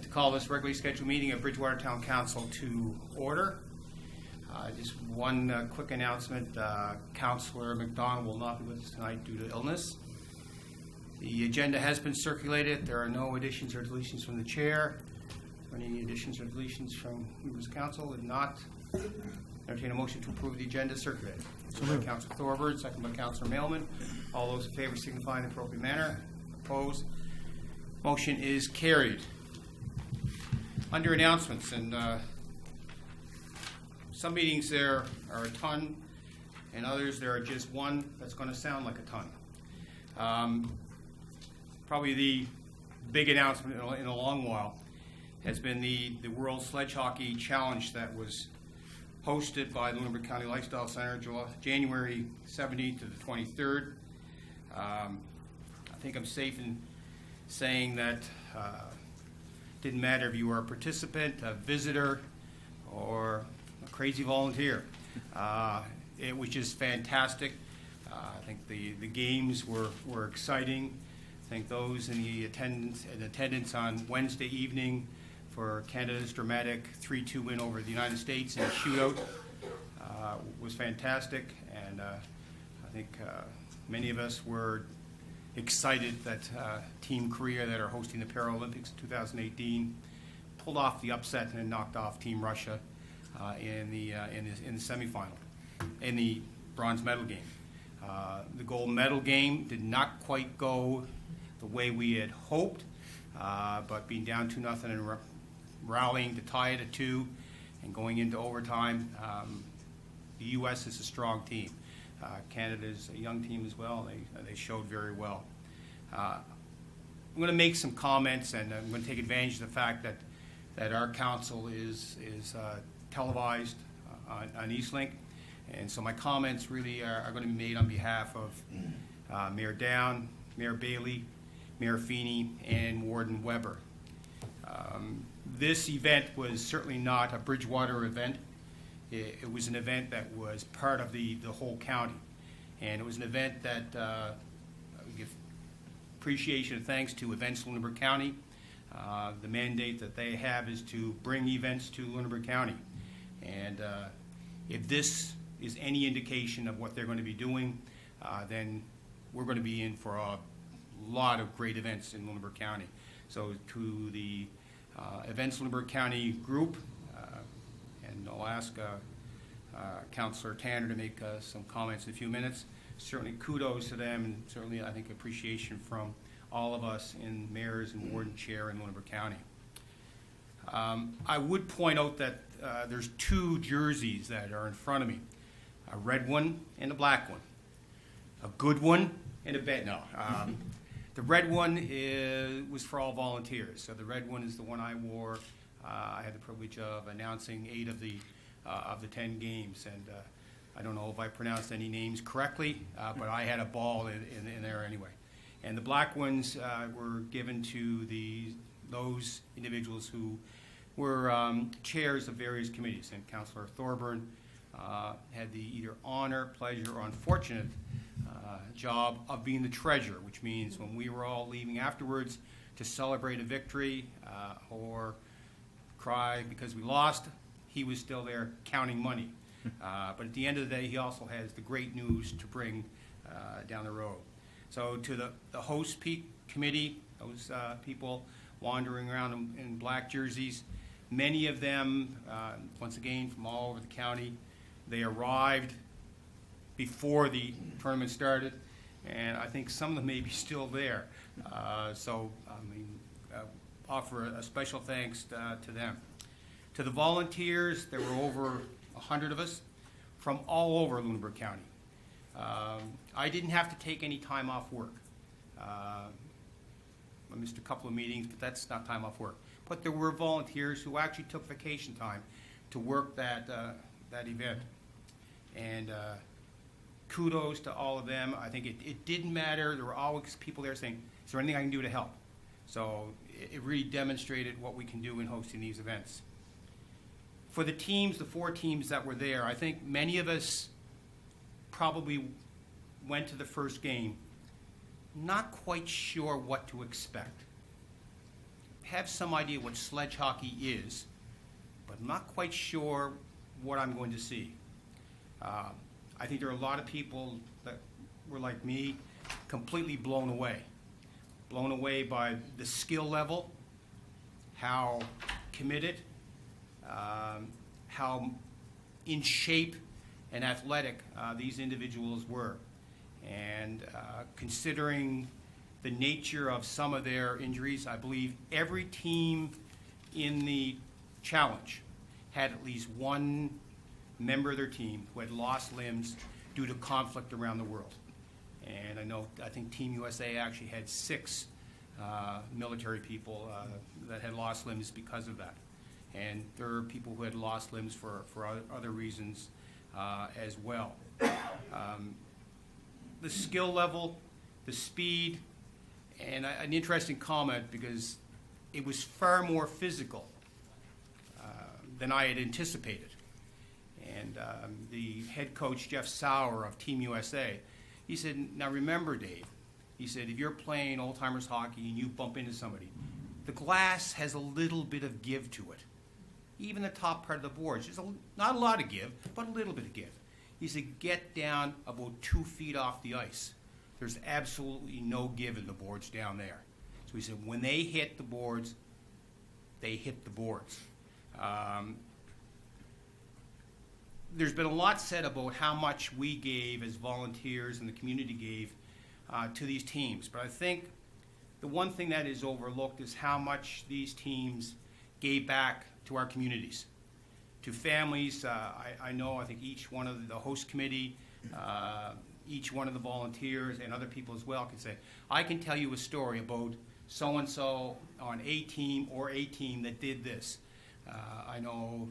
To call this regularly scheduled meeting of Bridgewater Town Council to order. Just one quick announcement. Councillor McDonald will not be with us tonight due to illness. The agenda has been circulated. There are no additions or deletions from the chair. Any additions or deletions from members of council? If not, entertain a motion to approve the agenda circulated. So by Councillor Thorburn, second by Councillor Mailman. All those in favor signify in the appropriate manner. Opposed? Motion is carried. Under announcements, and some meetings there are a ton, and others there are just one that's going to sound like a ton. Probably the big announcement in a long while has been the World Sledge Hockey Challenge that was hosted by the Lunenburg County Lifestyle Center January 17th to the 23rd. I think I'm safe in saying that didn't matter if you were a participant, a visitor, or a crazy volunteer. It was just fantastic. I think the games were exciting. I think those in attendance on Wednesday evening for Canada's dramatic 3-2 win over the United States in a shootout was fantastic. And I think many of us were excited that Team Korea, that are hosting the Paralympics in 2018, pulled off the upset and knocked off Team Russia in the semifinal, in the bronze medal game. The gold medal game did not quite go the way we had hoped, but being down 2-0 and rallying to tie it at 2 and going into overtime, the U.S. is a strong team. Canada's a young team as well. They showed very well. I'm going to make some comments, and I'm going to take advantage of the fact that our council is televised on Eastlink, and so my comments really are going to be made on behalf of Mayor Down, Mayor Bailey, Mayor Feeney, and Warden Weber. This event was certainly not a Bridgewater event. It was an event that was part of the whole county, and it was an event that we give appreciation and thanks to Events Lunenburg County. The mandate that they have is to bring events to Lunenburg County, and if this is any indication of what they're going to be doing, then we're going to be in for a lot of great events in Lunenburg County. So to the Events Lunenburg County group, and I'll ask Councillor Tanner to make some comments in a few minutes. Certainly kudos to them, and certainly I think appreciation from all of us in mayors and warden chair in Lunenburg County. I would point out that there's 2 jerseys that are in front of me, a red one and a black one, a good one and a bad. No. The red one was for all volunteers. So the red one is the one I wore. I had the privilege of announcing 8 of the 10 games, and I don't know if I pronounced any names correctly, but I had a ball in there anyway. And the black ones were given to those individuals who were chairs of various committees, and Councillor Thorburn had the either honor, pleasure, or unfortunate job of being the treasurer, which means when we were all leaving afterwards to celebrate a victory or cry because we lost, he was still there counting money. But at the end of the day, he also has the great news to bring down the road. So to the host committee, those people wandering around in black jerseys, many of them, once again, from all over the county, they arrived before the tournament started, and I think some of them may be still there. So I mean, offer a special thanks to them. To the volunteers, there were over 100 of us from all over Lunenburg County. I didn't have to take any time off work. I missed a couple of meetings, but that's not time off work. But there were volunteers who actually took vacation time to work that event. And kudos to all of them. I think it didn't matter. There were always people there saying, is there anything I can do to help? So it really demonstrated what we can do in hosting these events. For the teams, the 4 teams that were there, I think many of us probably went to the first game not quite sure what to expect. have some idea what sledge hockey is, but I'm not quite sure what I'm going to see. I think there are a lot of people that were like me, completely blown away by the skill level, how committed, how in shape and athletic these individuals were. And considering the nature of some of their injuries, I believe every team in the challenge had at least one member of their team who had lost limbs due to conflict around the world. And I think Team USA actually had 6 military people that had lost limbs because of that. And there are people who had lost limbs for other reasons as well. The skill level, the speed, and an interesting comment, because it was far more physical than I had anticipated. And the head coach, Jeff Sauer of Team USA, he said, now remember, Dave, he said, if you're playing old-timers hockey and you bump into somebody, the glass has a little bit of give to it. Even the top part of the boards, there's not a lot of give, but a little bit of give. He said, get down about 2 feet off the ice. There's absolutely no give in the boards down there. So he said, when they hit the boards, they hit the boards. There's been a lot said about how much we gave as volunteers and the community gave to these teams. But I think the one thing that is overlooked is how much these teams gave back to our communities, to families. I think each one of the host committee, each one of the volunteers and other people as well can say, I can tell you a story about so-and-so on a team or a team that did this. I know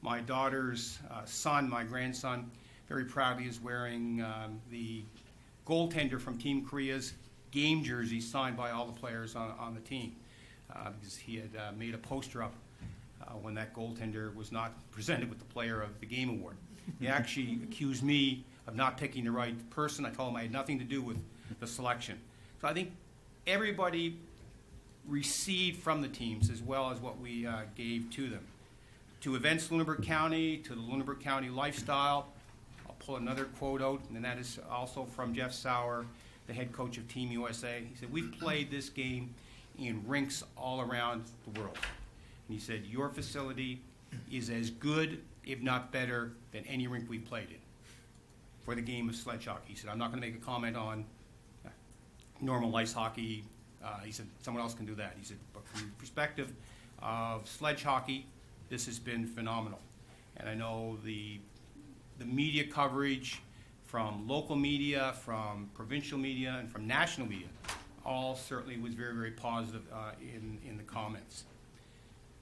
my daughter's son, my grandson, very proudly is wearing the goaltender from Team Korea's game jersey signed by all the players on the team, because he had made a poster up when that goaltender was not presented with the Player of the Game award. He actually accused me of not picking the right person. I told him I had nothing to do with the selection. So I think everybody received from the teams as well as what we gave to them. To Events Lunenburg County, to the Lunenburg County Lifestyle, I'll pull another quote out, and that is also from Jeff Sauer, the head coach of Team USA. He said, we've played this game in rinks all around the world. And he said, your facility is as good, if not better, than any rink we've played in for the game of sledge hockey. He said, I'm not going to make a comment on normal ice hockey. He said, someone else can do that. He said, but from the perspective of sledge hockey, this has been phenomenal. And I know the media coverage from local media, from provincial media, and from national media all certainly was very, very positive in the comments.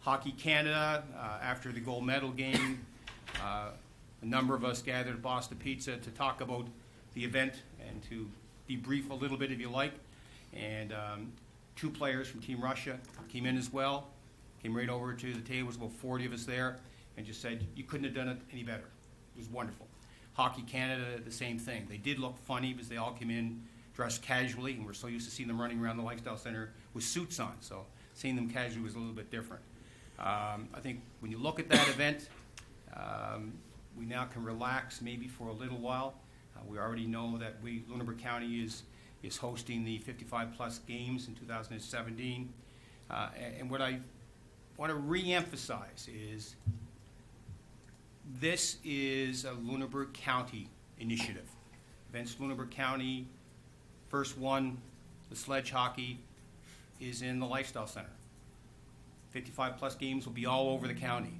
Hockey Canada, after the gold medal game, a number of us gathered at Boston Pizza to talk about the event and to debrief a little bit if you like. And 2 players from Team Russia came in as well, came right over to the table. There was about 40 of us there, and just said, you couldn't have done it any better. It was wonderful. Hockey Canada, the same thing. They did look funny because they all came in dressed casually, and we're so used to seeing them running around the Lifestyle Center with suits on, so seeing them casually was a little bit different. I think when you look at that event, we now can relax maybe for a little while. We already know that Lunenburg County is hosting the 55-plus games in 2017. And what I want to re-emphasize is this is a Lunenburg County initiative. Events Lunenburg County, first one, the sledge hockey, is in the Lifestyle Center. 55-plus games will be all over the county.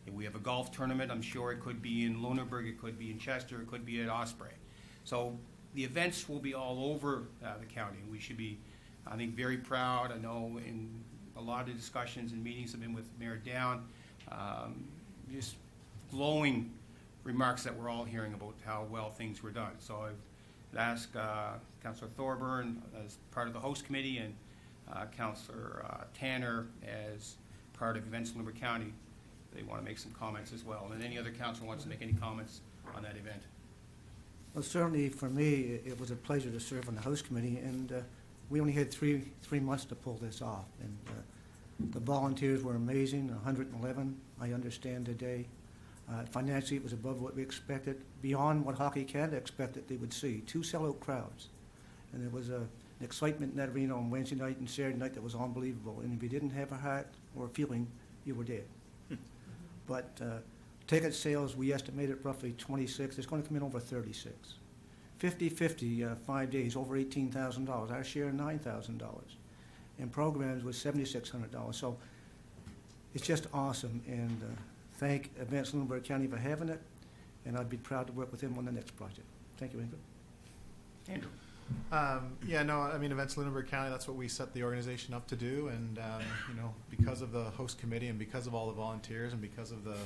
If we have a golf tournament, I'm sure it could be in Lunenburg, it could be in Chester, it could be at Osprey. So the events will be all over the county. We should be, I think, very proud. I know in a lot of discussions and meetings I've been with Mayor Down, just glowing remarks that we're all hearing about how well things were done. So I've asked Councillor Thorburn as part of the host committee and Councillor Tanner as part of Events Lunenburg County. They want to make some comments as well. And then any other councillor wants to make any comments on that event. Well, certainly for me, it was a pleasure to serve on the host committee, and we only had three months to pull this off. And The volunteers were amazing, 111, I understand today. Financially, it was above what we expected, beyond what Hockey Canada expected they would see. 2 sellout crowds. And there was an excitement in that arena on Wednesday night and Saturday night that was unbelievable. And if you didn't have a heart or a feeling, you were dead. But ticket sales, we estimated roughly 26. It's going to come in over 36. 50-50, 5 days, over $18,000. Our share, $9,000. And programs was $7,600. So it's just awesome. And thank Events Lunenburg County for having it. And I'd be proud to work with him on the next project. Thank you, Andrew. Andrew? Yeah, no, I mean, Events Lunenburg County, that's what we set the organization up to do. And, you know, because of the host committee and because of all the volunteers and because of the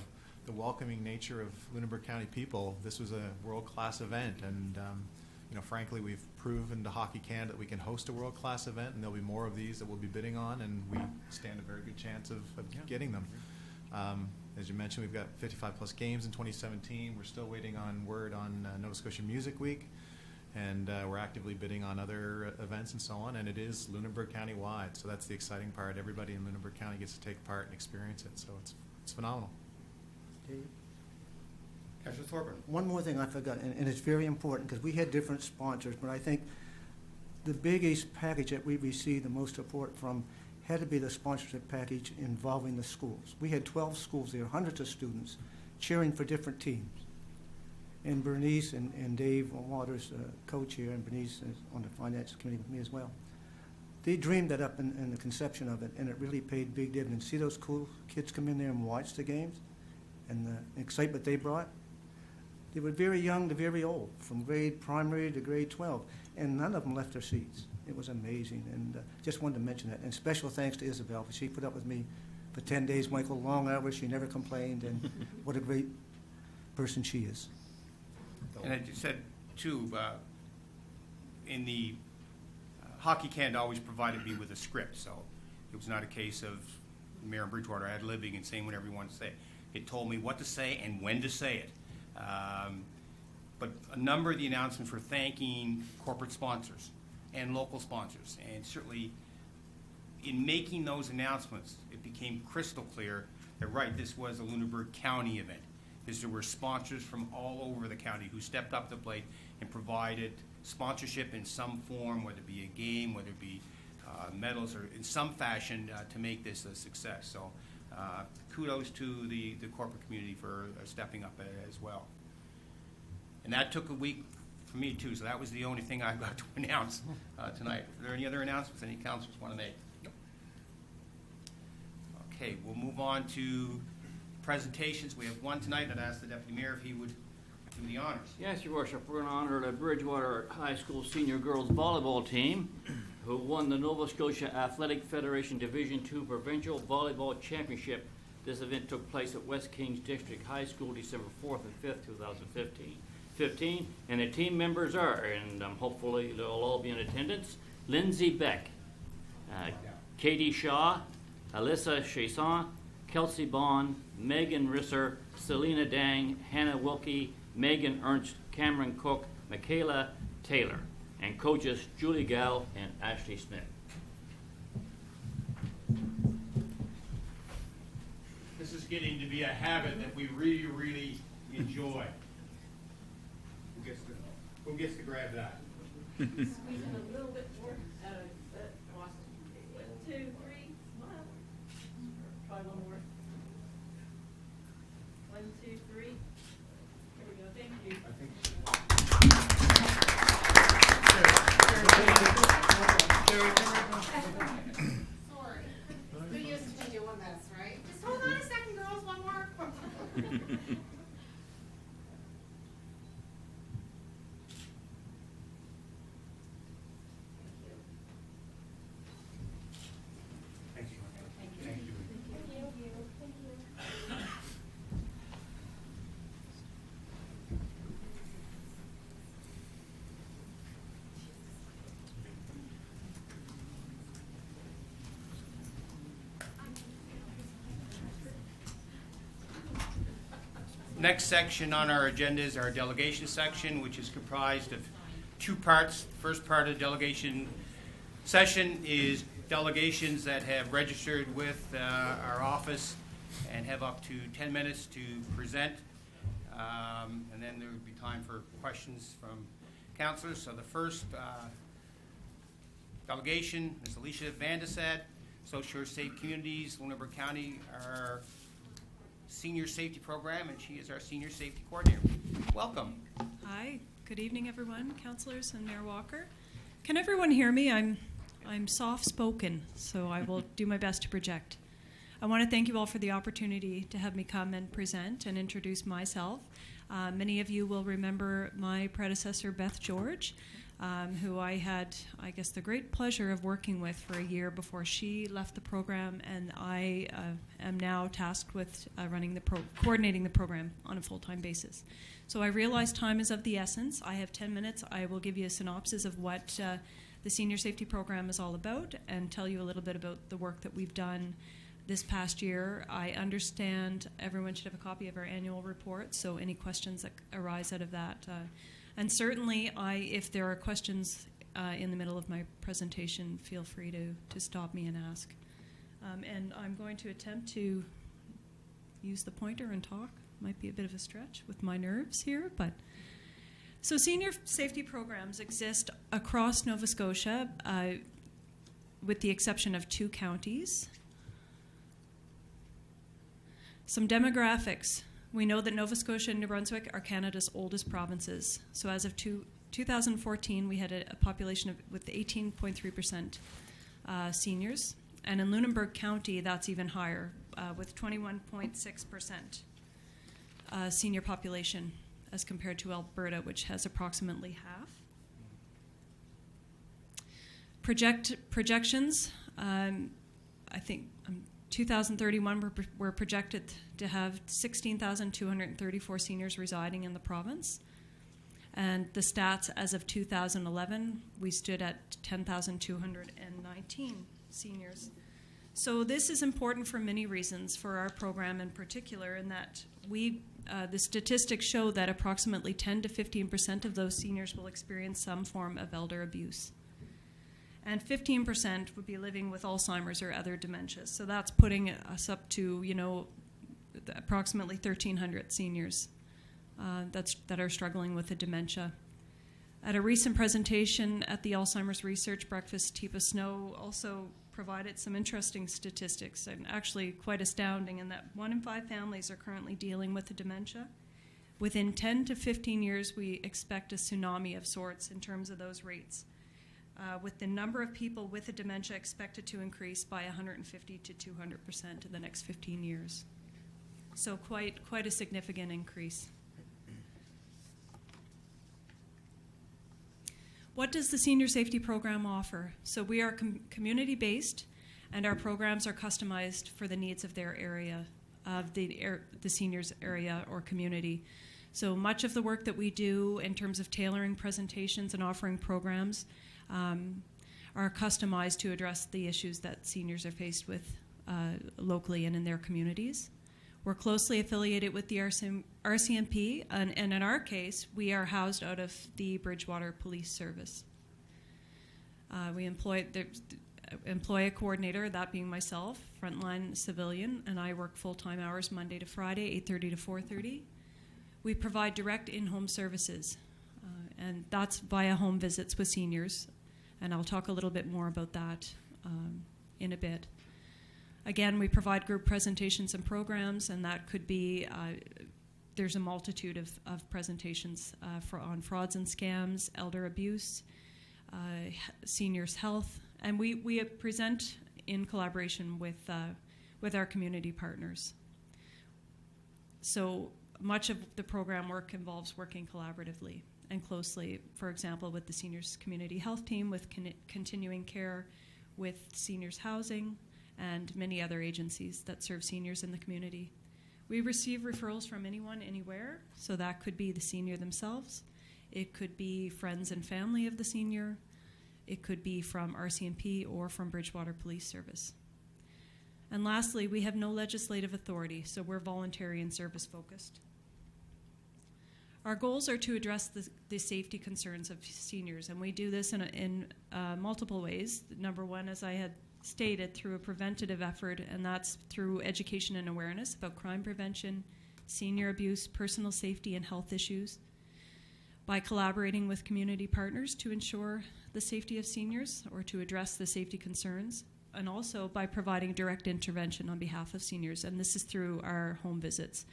welcoming nature of Lunenburg County people, this was a world-class event. And, you know, frankly, we've proven to Hockey Canada that we can host a world-class event, and there'll be more of these that we'll be bidding on, and we stand a very good chance of getting them. As you mentioned, we've got 55-plus games in 2017. We're still waiting on word on Nova Scotia Music Week. And we're actively bidding on other events and so on, and it is Lunenburg County-wide, so that's the exciting part. Everybody in Lunenburg County gets to take part and experience it, so it's phenomenal. Councillor Thorburn? One more thing I forgot, and it's very important, because we had different sponsors, but I think the biggest package that we received the most support from had to be the sponsorship package involving the schools. We had 12 schools there, hundreds of students cheering for different teams. And Bernice and Dave Waters, co-chair, and Bernice is on the finance committee with me as well. They dreamed that up in the conception of it, and it really paid big dividends. See those cool kids come in there and watch the games, and the excitement they brought. They were very young to very old, from grade primary to grade 12, and none of them left their seats. It was amazing, and just wanted to mention that. And special thanks to Isabel, for she put up with me for 10 days, Michael, long hours. She never complained, and what a great person she is. And I just said, too, in the Hockey Canada always provided me with a script, so it was not a case of Mayor of Bridgewater ad-libbing and saying whatever he wanted to say. It told me what to say and when to say it. But a number of the announcements were thanking corporate sponsors and local sponsors, and certainly in making those announcements, it became crystal clear that, right, this was a Lunenburg County event. Because there were sponsors from all over the county who stepped up to the plate and provided sponsorship in some form, whether it be a game, whether it be medals, or in some fashion to make this a success. So kudos to the corporate community for stepping up as well. And that took a week for me, too, so that was the only thing I got to announce tonight. Are there any other announcements any councilors want to make? Nope. Okay, we'll move on to presentations. We have one tonight, and I'd ask the Deputy Mayor if he would do the honors. Yes, Your Worship. We're going to honor the Bridgewater High School senior girls volleyball team who won the Nova Scotia Athletic Federation Division II Provincial Volleyball Championship. This event took place at West Kings District High School December 4th and 5th, 2015. And the team members are, and hopefully they'll all be in attendance, Lindsay Beck, Katie Shaw, Alyssa Chasson, Kelsey Bond, Megan Risser, Selena Dang, Hannah Wilkie, Megan Ernst, Cameron Cook, Michaela Taylor, and coaches Julie Gall and Ashley Smith. This is getting to be a habit that we really, really enjoy. Who gets to grab that? Squeeze in a little bit more. Awesome. 1, 2, 3, smile. Try one more. 1, 2, 3. Here we go. Thank you. I think Sorry. We used to be doing this, right? Just hold on a second, girls. One more. Thank you. Thank you. Next section on our agenda is our delegation section, which is comprised of 2 parts. First part of the delegation session is delegations that have registered with our office and have up to 10 minutes to present. And then there would be time for questions from councilors. So the first delegation is Alicia Vandesad, Social Safe Communities, Lunenburg County, our senior safety program, and she is our senior safety coordinator. Welcome. Hi, good evening, everyone, councilors and Mayor Walker. Can everyone hear me? I'm soft-spoken, so I will do my best to project. I want to thank you all for the opportunity to have me come and present and introduce myself. Many of you will remember my predecessor, Beth George, who I had, I guess, the great pleasure of working with for a year before she left the program, and I am now tasked with coordinating the program on a full-time basis. So I realize time is of the essence. I have 10 minutes. I will give you a synopsis of what the Senior Safety Program is all about and tell you a little bit about the work that we've done this past year. I understand everyone should have a copy of our annual report, so any questions that arise out of that. And certainly, if there are questions in the middle of my presentation, feel free to stop me and ask. And I'm going to attempt to use the pointer and talk. Might be a bit of a stretch with my nerves here, but... So senior safety programs exist across Nova Scotia, with the exception of 2 counties. Some demographics. We know that Nova Scotia and New Brunswick are Canada's oldest provinces. So as of 2014, we had a population with 18.3% seniors. And in Lunenburg County, that's even higher, with 21.6% senior population as compared to Alberta, which has approximately half. Projections, I think 2031, we're projected to have 16,234 seniors residing in the province. And the stats as of 2011, we stood at 10,219 seniors. So this is important for many reasons for our program in particular, in that the statistics show that approximately 10 to 15% of those seniors will experience some form of elder abuse. And 15% would be living with Alzheimer's or other dementias. So that's putting us up to, approximately 1,300 seniors that are struggling with a dementia. At a recent presentation at the Alzheimer's Research Breakfast, Teepa Snow also provided some interesting statistics, and actually quite astounding, in that 1 in 5 families are currently dealing with a dementia. Within 10 to 15 years, we expect a tsunami of sorts in terms of those rates, with the number of people with a dementia expected to increase by 150 to 200% in the next 15 years. So quite a significant increase. What does the Senior Safety Program offer? So we are community-based, and our programs are customized for the needs of their area, of the seniors area or community. So much of the work that we do in terms of tailoring presentations and offering programs are customized to address the issues that seniors are faced with locally and in their communities. We're closely affiliated with the RCMP, and in our case, we are housed out of the Bridgewater Police Service. We employ a coordinator, that being myself, frontline civilian, and I work full-time hours Monday to Friday, 8:30 to 4:30. We provide direct in-home services, and that's via home visits with seniors, and I'll talk a little bit more about that in a bit. Again, we provide group presentations and programs, and that could be, there's a multitude of presentations on frauds and scams, elder abuse, seniors' health, and we present in collaboration with our community partners. So much of the program work involves working collaboratively and closely, for example, with the seniors community health team, with continuing care, with seniors housing, and many other agencies that serve seniors in the community. We receive referrals from anyone, anywhere, so that could be the senior themselves. It could be friends and family of the senior. It could be from RCMP or from Bridgewater Police Service. And lastly, we have no legislative authority, so we're voluntary and service-focused. Our goals are to address the safety concerns of seniors, and we do this in multiple ways. Number one, as I had stated, through a preventative effort, and that's through education and awareness about crime prevention, senior abuse, personal safety, and health issues, by collaborating with community partners to ensure the safety of seniors or to address the safety concerns, and also by providing direct intervention on behalf of seniors, and this is through our home visits.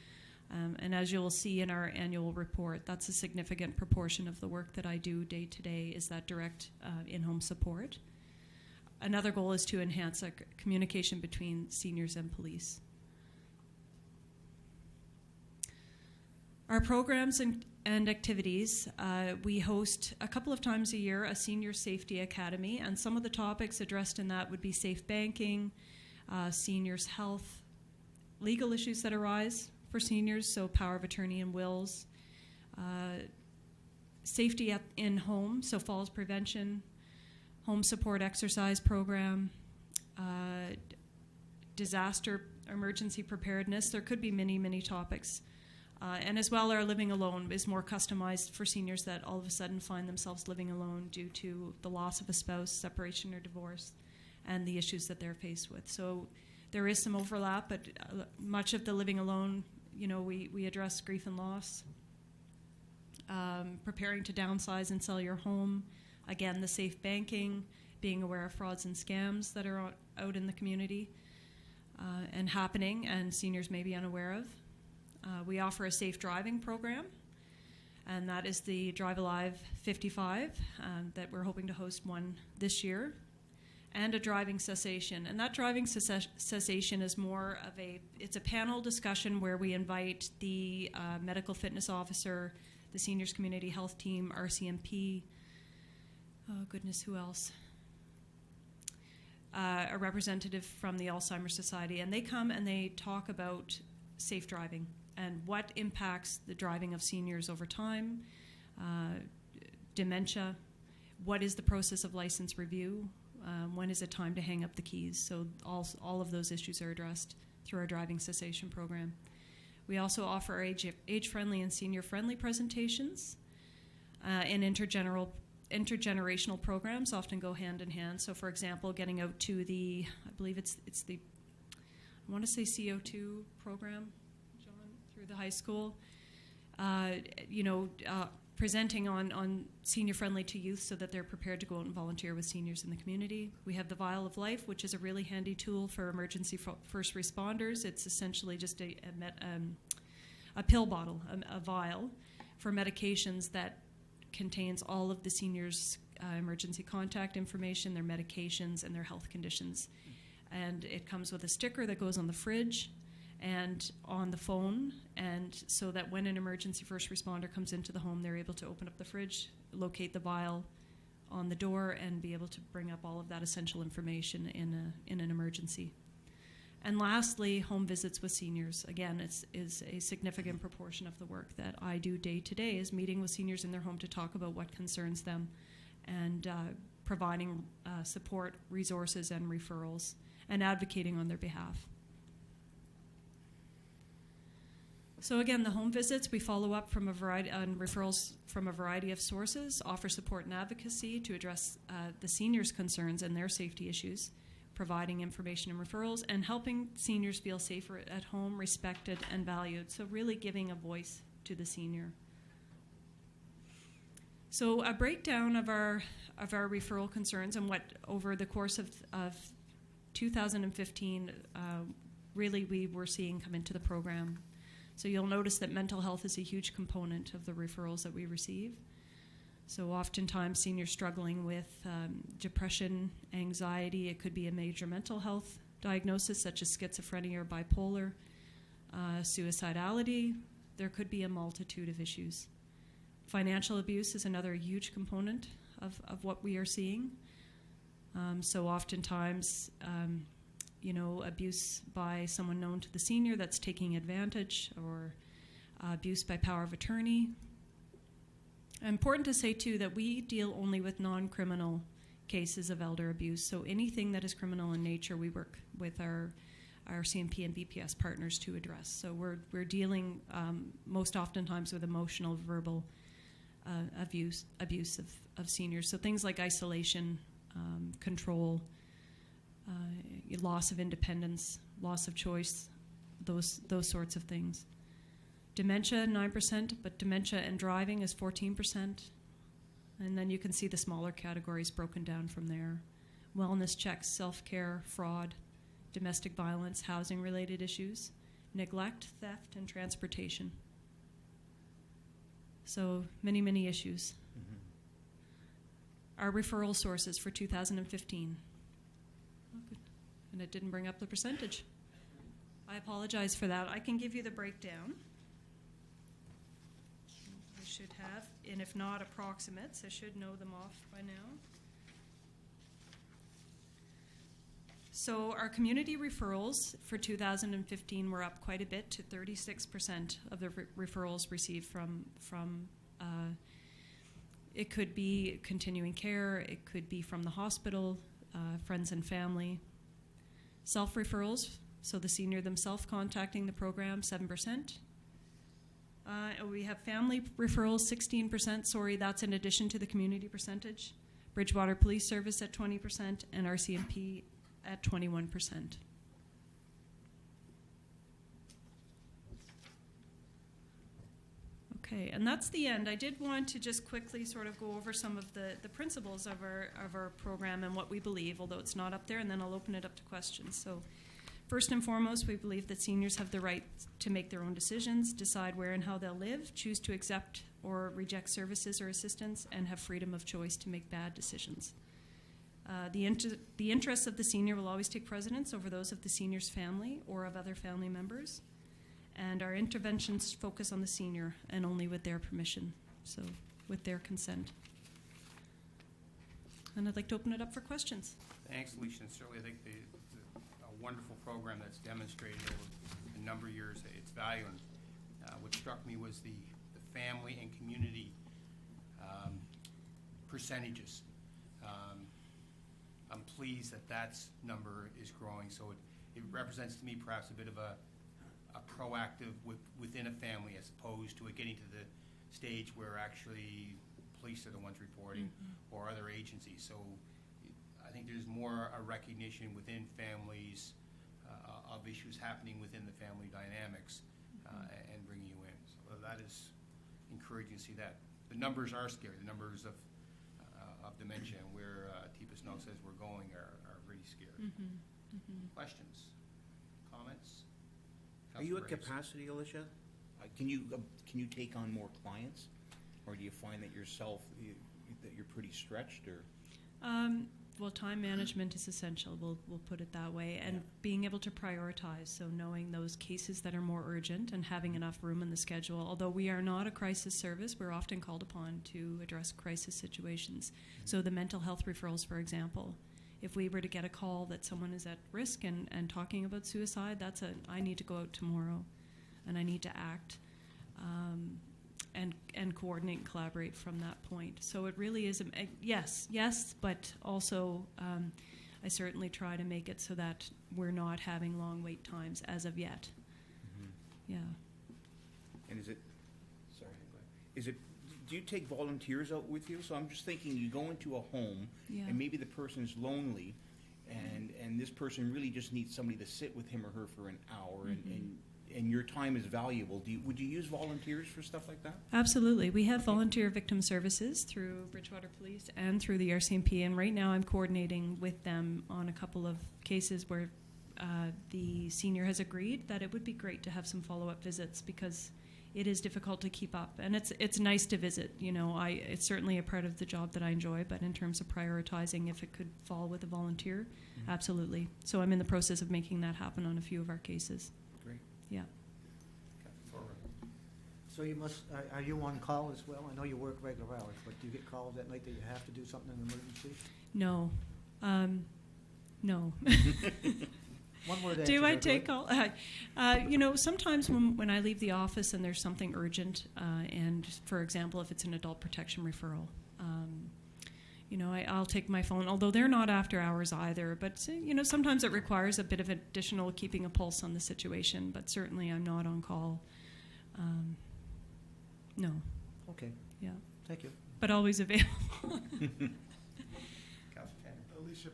And as you'll see in our annual report, that's a significant proportion of the work that I do day to day, is that direct in-home support. Another goal is to enhance communication between seniors and police. Our programs and activities, we host a couple of times a year a Senior Safety Academy, and some of the topics addressed in that would be safe banking, seniors' health, legal issues that arise for seniors, so power of attorney and wills, safety in home, so falls prevention, home support exercise program, disaster emergency preparedness. There could be many, many topics. And as well, our living alone is more customized for seniors that all of a sudden find themselves living alone due to the loss of a spouse, separation or divorce, and the issues that they're faced with. So there is some overlap, but much of the living alone, we address grief and loss, preparing to downsize and sell your home, again, the safe banking, being aware of frauds and scams that are out in the community and happening, and seniors may be unaware of. We offer a safe driving program, and that is the Drive Alive 55 that we're hoping to host one this year, and a driving cessation. And that driving cessation is more of it's a panel discussion where we invite the medical fitness officer, the seniors community health team, RCMP, oh goodness, who else? A representative from the Alzheimer's Society, and they come and they talk about safe driving and what impacts the driving of seniors over time, dementia, what is the process of license review, when is it time to hang up the keys. So all of those issues are addressed through our driving cessation program. We also offer age-friendly and senior-friendly presentations, and intergenerational programs often go hand in hand. So, for example, getting out to I believe it's the, I want to say CO2 program, John, through the high school. Presenting on senior-friendly to youth so that they're prepared to go out and volunteer with seniors in the community. We have the Vial of Life, which is a really handy tool for emergency first responders. It's essentially just a pill bottle, a vial, for medications that contains all of the seniors' emergency contact information, their medications, and their health conditions. And it comes with a sticker that goes on the fridge and on the phone, and so that when an emergency first responder comes into the home, they're able to open up the fridge, locate the vial on the door, and be able to bring up all of that essential information in an emergency. And lastly, home visits with seniors. Again, is a significant proportion of the work that I do day to day, is meeting with seniors in their home to talk about what concerns them and providing support, resources, and referrals, and advocating on their behalf. So again, the home visits, we follow up from a variety on referrals from a variety of sources, offer support and advocacy to address the seniors' concerns and their safety issues, providing information and referrals, and helping seniors feel safer at home, respected, and valued. So really giving a voice to the senior. So a breakdown of our referral concerns and what over the course of 2015 really we were seeing come into the program. So you'll notice that mental health is a huge component of the referrals that we receive. So oftentimes seniors struggling with depression, anxiety, it could be a major mental health diagnosis such as schizophrenia or bipolar, suicidality, there could be a multitude of issues. Financial abuse is another huge component of what we are seeing. So oftentimes, abuse by someone known to the senior that's taking advantage, or abuse by power of attorney. Important to say, too, that we deal only with non-criminal cases of elder abuse. So anything that is criminal in nature, we work with our CMP and BPS partners to address. So we're dealing most oftentimes with emotional, verbal abuse of seniors. So things like isolation, control, loss of independence, loss of choice, those sorts of things. Dementia, 9%, but dementia and driving is 14%. And then you can see the smaller categories broken down from there. Wellness checks, self-care, fraud, domestic violence, housing-related issues, neglect, theft, and transportation. So many, many issues. Our referral sources for 2015. Oh, good. And it didn't bring up the percentage. I apologize for that. I can give you the breakdown. I should have, and if not approximates, I should know them off by now. So our community referrals for 2015 were up quite a bit to 36% of the referrals received from it could be continuing care, it could be from the hospital, friends and family. Self-referrals, so the senior themselves contacting the program, 7%. We have family referrals, 16%. Sorry, that's in addition to the community percentage. Bridgewater Police Service at 20% and RCMP at 21%. Okay, and that's the end. I did want to just quickly sort of go over some of the principles of our program and what we believe, although it's not up there, and then I'll open it up to questions. So first and foremost, we believe that seniors have the right to make their own decisions, decide where and how they'll live, choose to accept or reject services or assistance, and have freedom of choice to make bad decisions. The interests of the senior will always take precedence over those of the senior's family or of other family members. And our interventions focus on the senior and only with their permission, so with their consent. And I'd like to open it up for questions. Thanks, Alicia, and certainly I think a wonderful program that's demonstrated over a number of years its value. And what struck me was the family and community percentages. I'm pleased that number is growing, so it represents to me perhaps a bit of a proactive within a family as opposed to it getting to the stage where actually police are the ones reporting or other agencies. So I think there's more a recognition within families of issues happening within the family dynamics and bringing you in. So that is encouraging to see that. The numbers are scary. The numbers of dementia and where TIPA Snow says we're going are really scary. Questions? Comments? Are you at Councilor Graves? capacity, Alicia? Can you take on more clients, or do you find that that you're pretty stretched, or? Well, time management is essential. We'll put it that way, and being able to prioritize. So knowing those cases that are more urgent and having enough room in the schedule. Although we are not a crisis service, we're often called upon to address crisis situations. So the mental health referrals, for example. If we were to get a call that someone is at risk and talking about suicide, I need to go out tomorrow and I need to act and coordinate and collaborate from that point. So it really is, yes, but also I certainly try to make it so that we're not having long wait times as of yet. Yeah. And do you take volunteers out with you? So I'm just thinking, you go into a home and maybe the person's lonely and this person really just needs somebody to sit with him or her for an hour and your time is valuable. Would you use volunteers for stuff like that? Absolutely. We have volunteer victim services through Bridgewater Police and through the RCMP, and right now I'm coordinating with them on a couple of cases where the senior has agreed that it would be great to have some follow-up visits because it is difficult to keep up, and it's nice to visit. It's certainly a part of the job that I enjoy, but in terms of prioritizing, if it could fall with a volunteer, absolutely. So I'm in the process of making that happen on a few of our cases. Great. Yeah. So are you on call as well? I know you work regular hours, but do you get calls at night that you have to do something in an emergency? No. No. One word answer. Do I there, take go call? Sometimes when I leave the office and there's something urgent, and for example, if it's an adult protection referral, I'll take my phone, although they're not after hours either. But, sometimes it requires a bit of additional keeping a pulse on the situation. But certainly I'm not on call. No. Okay, Yeah. thank you. But always available. Councilor Tanner? Alicia,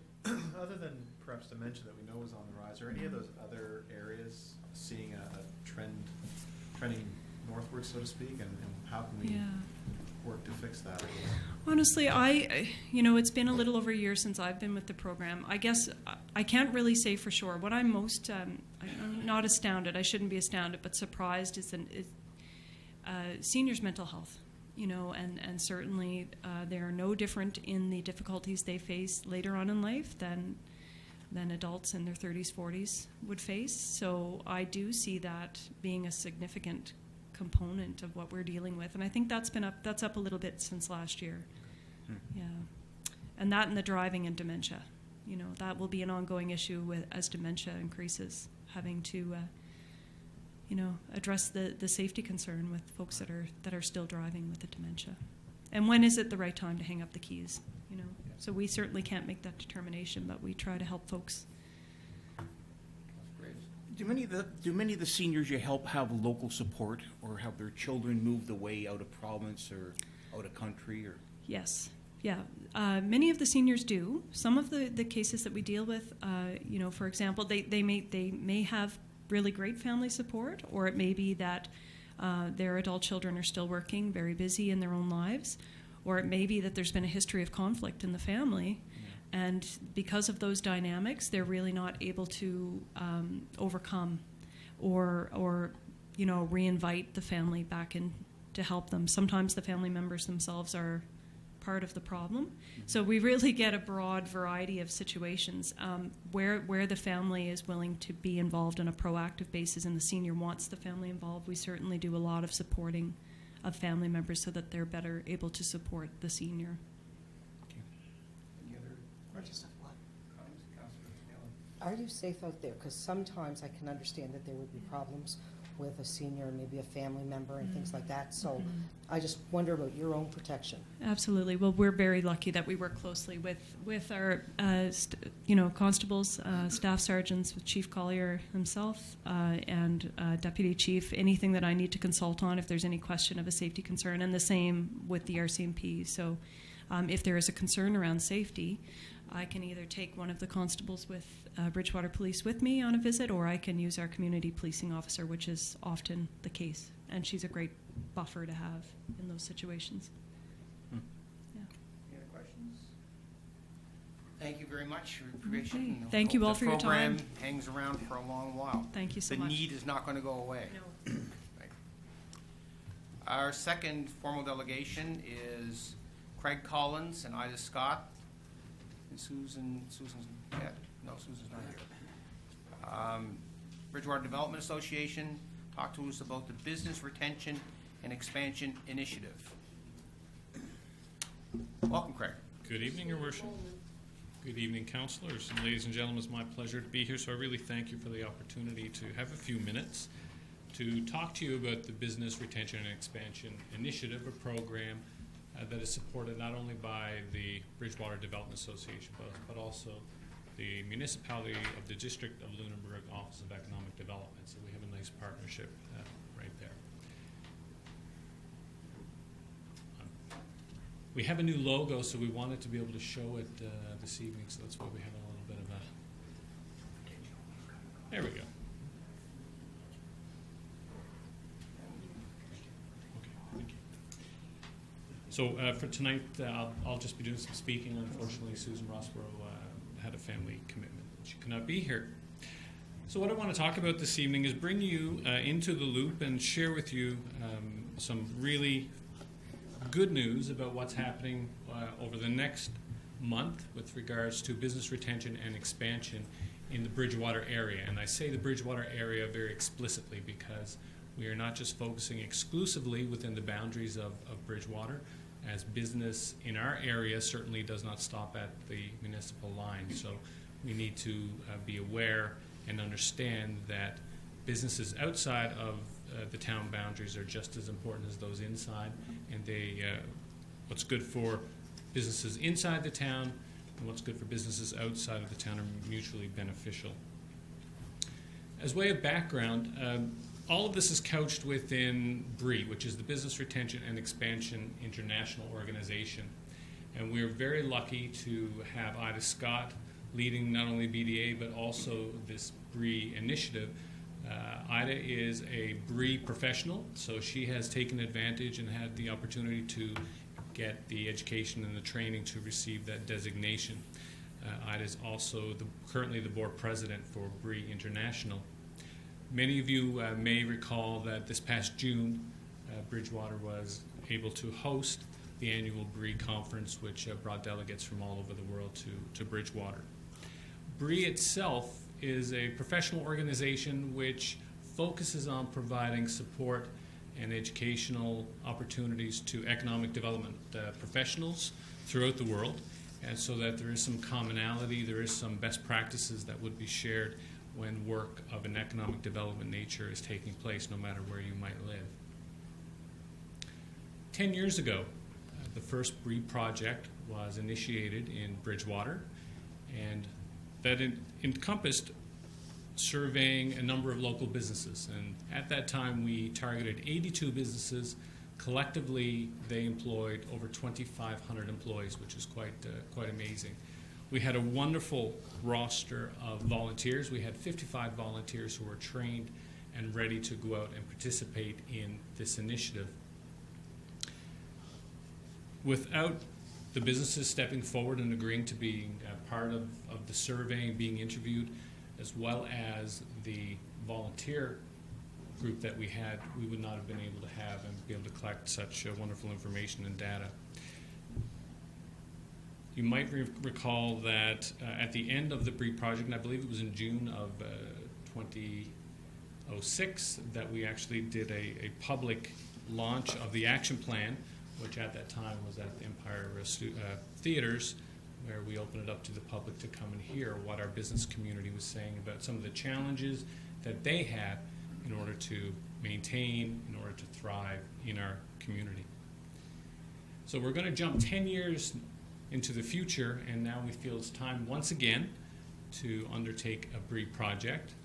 other than perhaps dementia that we know is on the rise. Are any of those other areas seeing a trending northward, so to speak, and how can we work to fix that? Honestly, it's been a little over a year since I've been with the program. I guess I can't really say for sure. What I'm most, I'm not astounded, I shouldn't be astounded, but surprised is seniors' mental health. And certainly they are no different in the difficulties they face later on in life than adults in their 30s, 40s would face. So I do see that being a significant component of what we're dealing with, and I think that's up a little bit since last year. Yeah, and that and the driving and dementia, that will be an ongoing issue as dementia increases, having to address the safety concern with folks that are still driving with the dementia. And when is it the right time to hang up the keys? So we certainly can't make that determination, but we try to help folks. Do many of the seniors you help have local support, or have their children moved away out of province or out of country? Or Yes. Yeah. Many of the seniors do. Some of the cases that we deal with, for example, they may have really great family support, or it may be that their adult children are still working, very busy in their own lives, or it may be that there's been a history of conflict in the family. And because of those dynamics, they're really not able to overcome or reinvite the family back in to help them. Sometimes the family members themselves are part of the problem. So we really get a broad variety of situations where the family is willing to be involved on a proactive basis and the senior wants the family involved. We certainly do a lot of supporting of family members so that they're better able to support the senior. Any other questions? Comments? Councillor Taylor? Are you safe out there? Because sometimes I can understand that there would be problems with a senior, maybe a family member and things like that. So I just wonder about your own protection. Absolutely. Well, we're very lucky that we work closely with our constables, staff sergeants, with Chief Collier himself, and Deputy Chief. Anything that I need to consult on if there's any question of a safety concern, and the same with the RCMP. So if there is a concern around safety, I can either take one of the constables with Bridgewater Police with me on a visit, or I can use our community policing officer, which is often the case. And she's a great buffer to have in those situations. Yeah. Any other questions? Thank you very much. We appreciate it. Okay. Thank you all for your time. The program hangs around for a long while. Thank you so much. The need is not going to go away. No. Right. Our second formal delegation is Craig Collins and Ida Scott. And Susan's yeah, no, Susan's not here. Bridgewater Development Association, talk to us about the Business Retention and Expansion Initiative. Welcome, Craig. Good evening, Your Worship. Good evening, councillors. And ladies and gentlemen, it's my pleasure to be here, so I really thank you for the opportunity to have a few minutes to talk to you about the Business Retention and Expansion Initiative, a program that is supported not only by the Bridgewater Development Association, but also the municipality of the District of Lunenburg Office of Economic Development. So we have a nice partnership right there. We have a new logo, so we wanted to be able to show it this evening, so that's why we have a little bit of a... There we go. So for tonight, I'll just be doing some speaking. Unfortunately, Susan Rossborough had a family commitment. She could not be here. So what I want to talk about this evening is bring you into the loop and share with you some really good news about what's happening over the next month with regards to business retention and expansion in the Bridgewater area. And I say the Bridgewater area very explicitly because we are not just focusing exclusively within the boundaries of Bridgewater, as business in our area certainly does not stop at the municipal line. So we need to be aware and understand that businesses outside of the town boundaries are just as important as those inside, and they what's good for businesses inside the town and what's good for businesses outside of the town are mutually beneficial. As way of background, all of this is couched within BRE, which is the Business Retention and Expansion International Organization. And we're very lucky to have Ida Scott leading not only BDA but also this BRE initiative. Ida is a BRE professional, so she has taken advantage and had the opportunity to get the education and the training to receive that designation. Ida is also currently the board president for BRE International. Many of you may recall that this past June, Bridgewater was able to host the annual BRE conference, which brought delegates from all over the world to Bridgewater. BRE itself is a professional organization which focuses on providing support and educational opportunities to economic development professionals throughout the world, and so that there is some commonality, there is some best practices that would be shared when work of an economic development nature is taking place, no matter where you might live. 10 years ago, the first BRE project was initiated in Bridgewater, and that encompassed surveying a number of local businesses. And at that time, we targeted 82 businesses. Collectively, they employed over 2,500 employees, which is quite amazing. We had a wonderful roster of volunteers. We had 55 volunteers who were trained and ready to go out and participate in this initiative. Without the businesses stepping forward and agreeing to being part of the surveying, being interviewed, as well as the volunteer group that we had, we would not have been able to have and be able to collect such wonderful information and data. You might recall that at the end of the BRE project, and I believe it was in June of 2006, that we actually did a public launch of the action plan, which at that time was at the Empire Theaters, where we opened it up to the public to come and hear what our business community was saying about some of the challenges that they had in order to maintain, in order to thrive in our community. So we're going to jump 10 years into the future, and now we feel it's time once again to undertake a BRE project.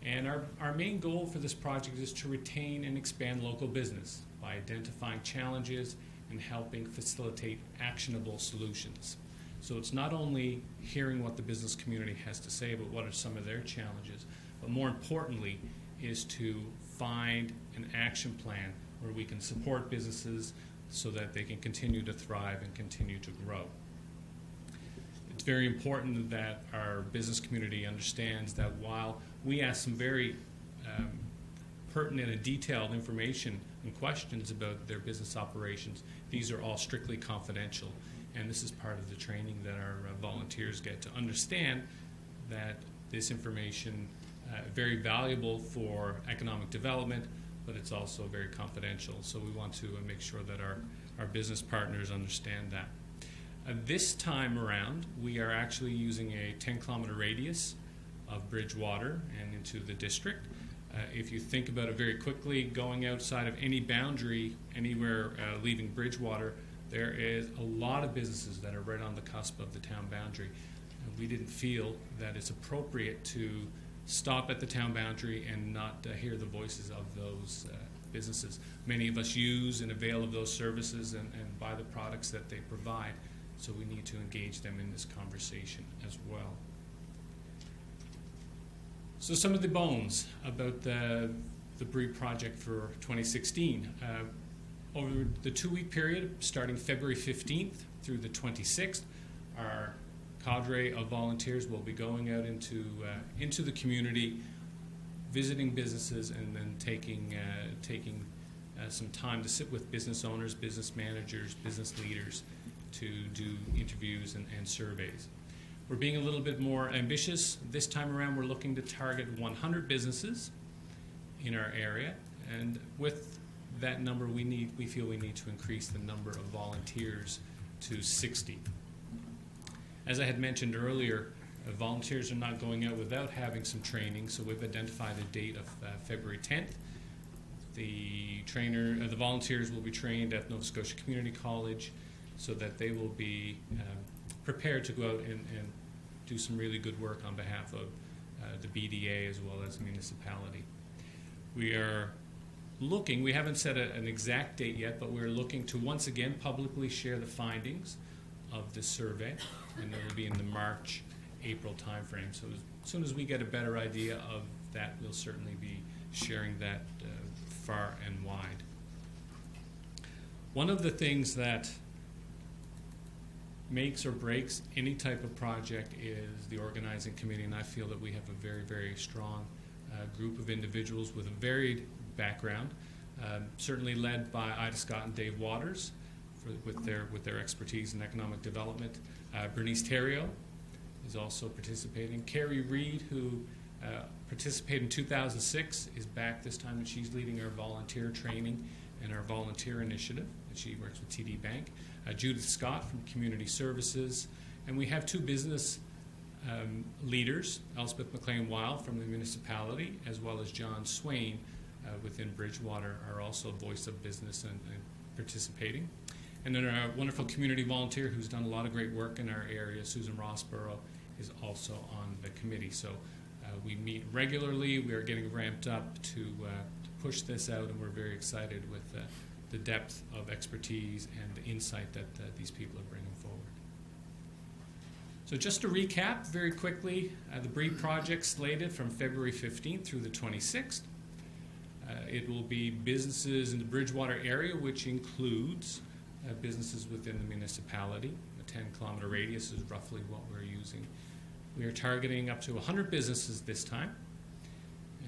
And our main goal for this project is to retain and expand local business by identifying challenges and helping facilitate actionable solutions. So it's not only hearing what the business community has to say about what are some of their challenges, but more importantly is to find an action plan where we can support businesses so that they can continue to thrive and continue to grow. It's very important that our business community understands that while we ask some very pertinent and detailed information and questions about their business operations, these are all strictly confidential. And this is part of the training that our volunteers get to understand that this information very valuable for economic development, but it's also very confidential. So we want to make sure that our business partners understand that. This time around, we are actually using a 10-kilometer radius of Bridgewater and into the district. If you think about it very quickly, going outside of any boundary, anywhere leaving Bridgewater, there is a lot of businesses that are right on the cusp of the town boundary. We didn't feel that it's appropriate to stop at the town boundary and not hear the voices of those businesses. Many of us use and avail of those services and buy the products that they provide, so we need to engage them in this conversation as well. So some of the bones about the BRE project for 2016. Over the 2-week period, starting February 15th through the 26th, our cadre of volunteers will be going out into the community, visiting businesses, and then taking some time to sit with business owners, business managers, business leaders to do interviews and surveys. We're being a little bit more ambitious. This time around, we're looking to target 100 businesses in our area, and with that number, we feel we need to increase the number of volunteers to 60. As I had mentioned earlier, volunteers are not going out without having some training, so we've identified a date of February 10th. The volunteers will be trained at Nova Scotia Community College so that they will be prepared to go out and do some really good work on behalf of the BDA as well as the municipality. We haven't set an exact date yet, but we're looking to once again publicly share the findings of this survey, and it will be in the March, April timeframe. So as soon as we get a better idea of that, we'll certainly be sharing that far and wide. One of the things that makes or breaks any type of project is the organizing committee, and I feel that we have a very, very strong group of individuals with a varied background, certainly led by Ida Scott and Dave Waters with their expertise in economic development. Bernice Theriault is also participating. Carrie Reed, who participated in 2006, is back this time, and she's leading our volunteer training and our volunteer initiative, and she works with TD Bank. Judith Scott from Community Services, and we have two business leaders, Elspeth McLean-Weil from the municipality, as well as John Swain within Bridgewater, are also voice of business and participating. And then our wonderful community volunteer who's done a lot of great work in our area, Susan Rossborough, is also on the committee. So we meet regularly. We are getting ramped up to push this out, and we're very excited with the depth of expertise and the insight that these people are bringing forward. So just to recap very quickly, the BREED project slated from February 15th through the 26th. It will be businesses in the Bridgewater area, which includes businesses within the municipality. A 10-kilometer radius is roughly what we're using. We are targeting up to 100 businesses this time,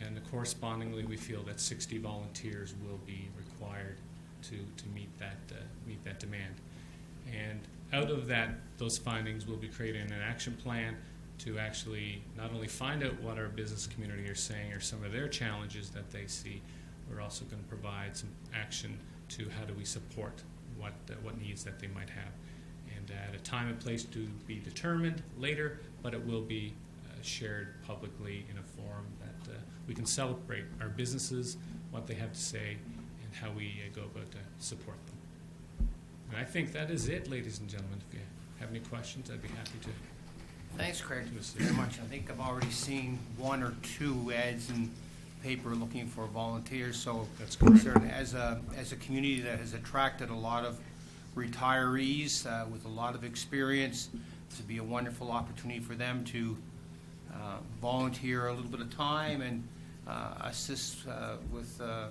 and correspondingly we feel that 60 volunteers will be required to meet that demand. And out of those findings, we'll be creating an action plan to actually not only find out what our business community are saying or some of their challenges that they see, we're also going to provide some action to how do we support what needs that they might have. And at a time and place to be determined later, but it will be shared publicly in a forum that we can celebrate our businesses, what they have to say, and how we go about to support them. And I think that is it, ladies and gentlemen. If you have any questions, I'd be happy to. Thanks, Craig, very much. I think I've already seen one or two ads in paper looking for volunteers. So That's correct. certainly as a community that has attracted a lot of retirees with a lot of experience, this would be a wonderful opportunity for them to volunteer a little bit of time and assist with the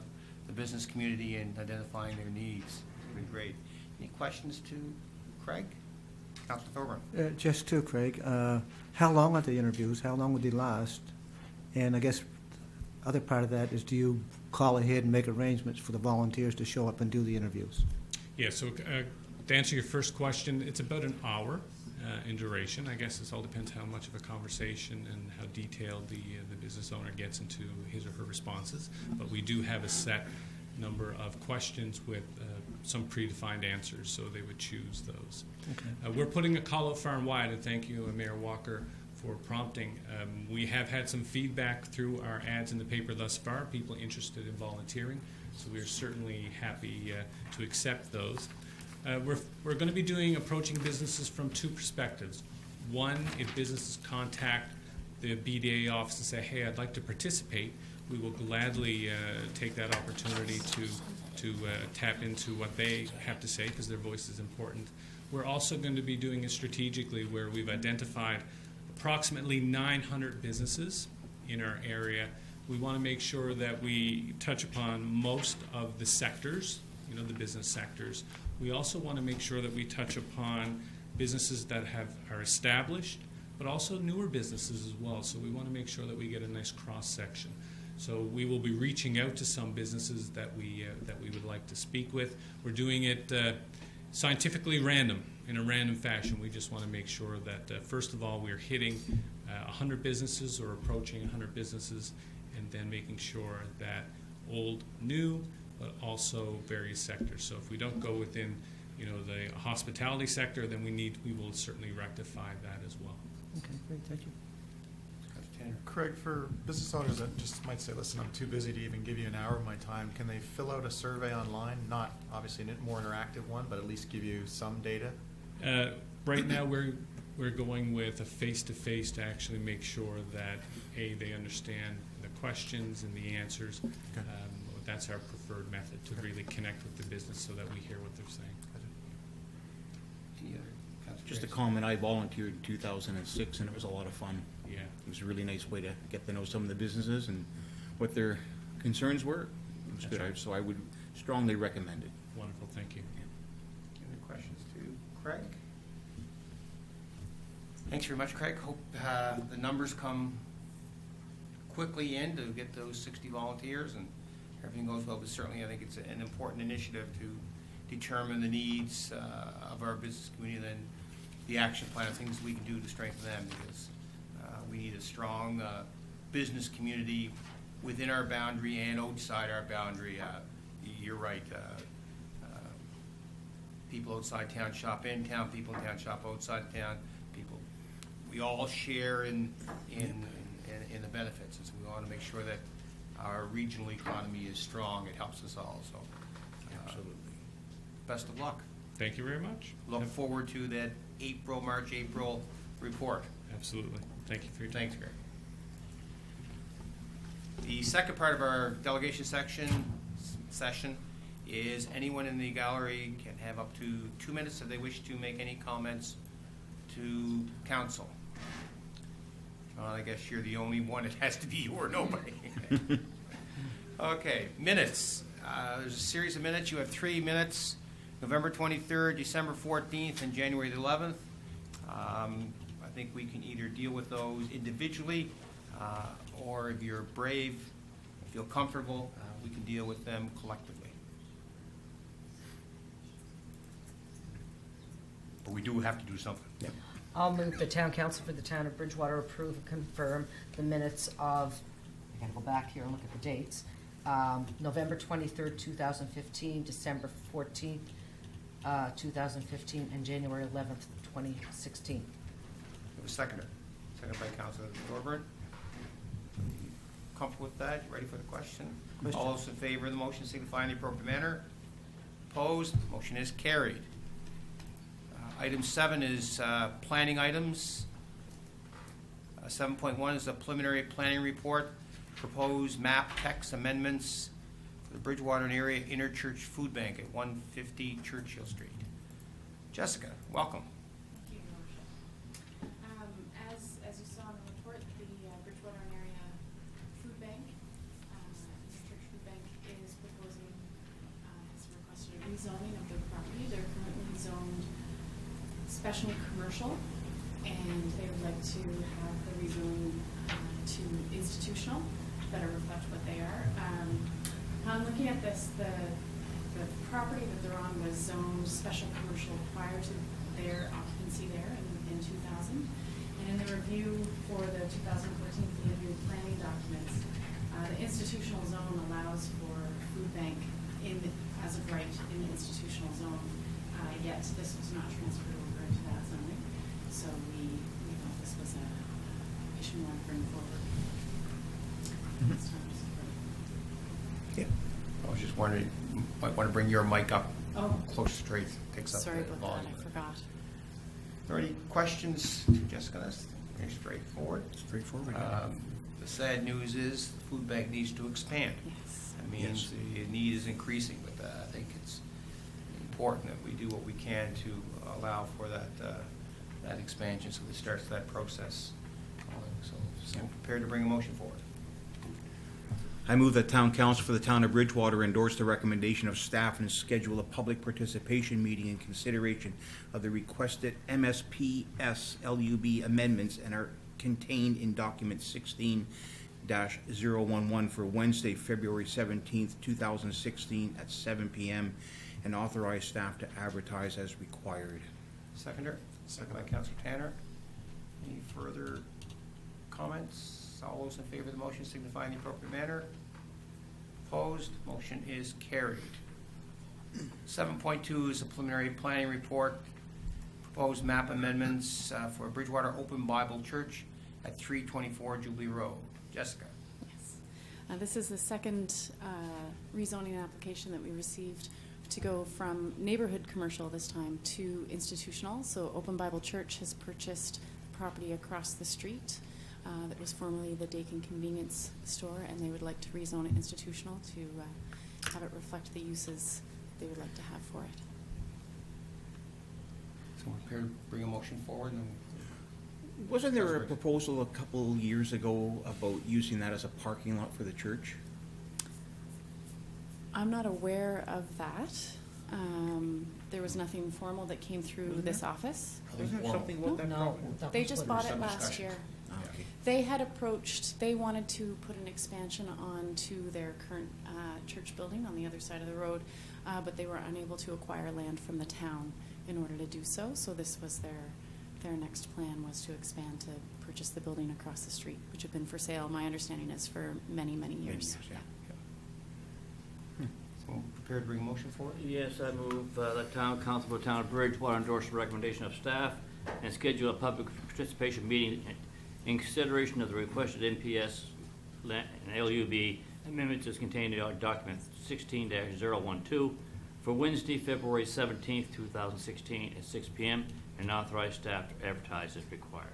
business community in identifying their needs. It would be great. Any questions to Craig? Councilor Thorburn. Just two, Craig. How long are the interviews? How long would they last? And I guess other part of that is, do you call ahead and make arrangements for the volunteers to show up and do the interviews? Yeah, so to answer your first question, it's about an hour in duration. I guess it all depends how much of a conversation and how detailed the business owner gets into his or her responses. But we do have a set number of questions with some predefined answers, so they would choose those. Okay. We're putting a call out far and wide, and thank you, Mayor Walker, for prompting. We have had some feedback through our ads in the paper thus far, people interested in volunteering, so we are certainly happy to accept those. We're going to be approaching businesses from two perspectives. One, if businesses contact the BDA office and say, hey, I'd like to participate, we will gladly take that opportunity to tap into what they have to say, because their voice is important. We're also going to be doing it strategically, where we've identified approximately 900 businesses in our area. We want to make sure that we touch upon most of the sectors, the business sectors. We also want to make sure that we touch upon businesses that are established, but also newer businesses as well. So we want to make sure that we get a nice cross-section. So we will be reaching out to some businesses that we would like to speak with. We're doing it scientifically random, in a random fashion. We just want to make sure that, first of all, we're hitting 100 businesses or approaching 100 businesses, and then making sure that old, new, but also various sectors. So if we don't go within, the hospitality sector, then we will certainly rectify that as well. Okay, great, thank you. Craig, for business owners that just might say, listen, I'm too busy to even give you an hour of my time, can they fill out a survey online? Not obviously a more interactive one, but at least give you some data? Right now we're going with a face-to-face to actually make sure that, A, they understand the questions and the answers. Okay. That's our preferred method, to really connect with the business so that we hear what they're saying. Just a comment, I volunteered in 2006, and it was a lot of fun. Yeah. It was a really nice way to get to know some of the businesses and what their concerns were. It was That's good, right. so I would strongly recommend it. Wonderful, thank you. Any questions to Craig? Thanks very much, Craig. Hope the numbers come quickly in to get those 60 volunteers and everything goes well. But certainly, I think it's an important initiative to determine the needs of our business community and the action plan, things we can do to strengthen them, because we need a strong business community within our boundary and outside our boundary. You're right. People outside town shop in town, people in town shop outside town, people. We all share in the benefits, and so we want to make sure that our regional economy is strong. It helps us all, so. Absolutely. Best of luck. Thank you very much. Look forward to that March, April report. Absolutely. Thank you for your time. Thanks, Greg. The second part of our delegation session is anyone in the gallery can have up to 2 minutes if they wish to make any comments to council. Well, I guess you're the only one. It has to be you or nobody. Okay, minutes. There's a series of minutes. You have 3 minutes. November 23rd, December 14th, and January the 11th. I think we can either deal with those individually, or if you're brave, feel comfortable, we can deal with them collectively. But we do have to do something. Yep. I'll move the town council for the town of Bridgewater approve and confirm the minutes of, I gotta go back here and look at the dates, November 23rd, 2015, December 14th, 2015, and January 11th, 2016. It was seconded by Councilor Thorburn. Comfortable with that? You ready for the question? All those in favor of the motion signify in the appropriate manner. Opposed? Motion is carried. Item 7 is planning items. 7.1 is a preliminary planning report, proposed map text amendments for the Bridgewater and area interchurch food bank at 150 Churchill Street. Jessica, welcome. Thank you, Your Worship. As you saw in the report, the Bridgewater and area food bank, interchurch food bank, is proposing, has requested a rezoning of their property. They're currently zoned special commercial, and they would like to have the rezoning to institutional to better reflect what they are. Upon looking at this, the property that they're on was zoned special commercial prior to their occupancy there in 2000. And in the review for the 2014 preliminary planning documents, the institutional zone allows for food bank as of right in the institutional zone. Yet this was not transferred over into that zoning. So we thought this was a issue we want to bring forward. This time. Yeah. I was just wondering, you might want to bring your mic up close straight. Picks up Sorry the about volume. that, I forgot. Are there any questions to Jessica? That's very straightforward. Straightforward. The sad news is the food bank needs to expand. Yes. That means the need is increasing, but I think it's important that we do what we can to allow for that expansion, so it starts that process. So I'm prepared to bring a motion forward. I move that town council for the town of Bridgewater endorse the recommendation of staff and schedule a public participation meeting in consideration of the requested MSPS LUB amendments and are contained in document 16-011 for Wednesday, February 17th, 2016 at 7 p.m. and authorize staff to advertise as required. Seconder? Second by Councilor Tanner. Any further comments? All those in favor of the motion signify in the appropriate manner. Opposed? Motion is carried. 7.2 is a preliminary planning report. Proposed map amendments for Bridgewater Open Bible Church at 324 Jubilee Road. Jessica. Yes. This is the second rezoning application that we received to go from neighborhood commercial this time to institutional. So Open Bible Church has purchased the property across the street that was formerly the Dakin Convenience Store, and they would like to rezone it institutional to have it reflect the uses they would like to have for it. So we're prepared to bring a motion forward and Wasn't there a proposal a couple years ago about using that as a parking lot for the church? I'm not aware of that. There was nothing formal that came through this office. Wasn't there something about that? No. that They was just what- bought it some last discussion. year. Ah, okay. They had approached, they wanted to put an expansion onto their current church building on the other side of the road, but they were unable to acquire land from the town in order to do so. So this was their next plan, was to expand to purchase the building across the street, which had been for sale, my understanding is, for many, many years. yeah. so prepared to bring a motion forward? Yes, I move the town council for the town of Bridgewater endorse the recommendation of staff and schedule a public participation meeting in consideration of the requested NPS and LUB amendments as contained in document 16-012 for Wednesday, February 17th, 2016 at 6 p.m. and authorize staff to advertise as required.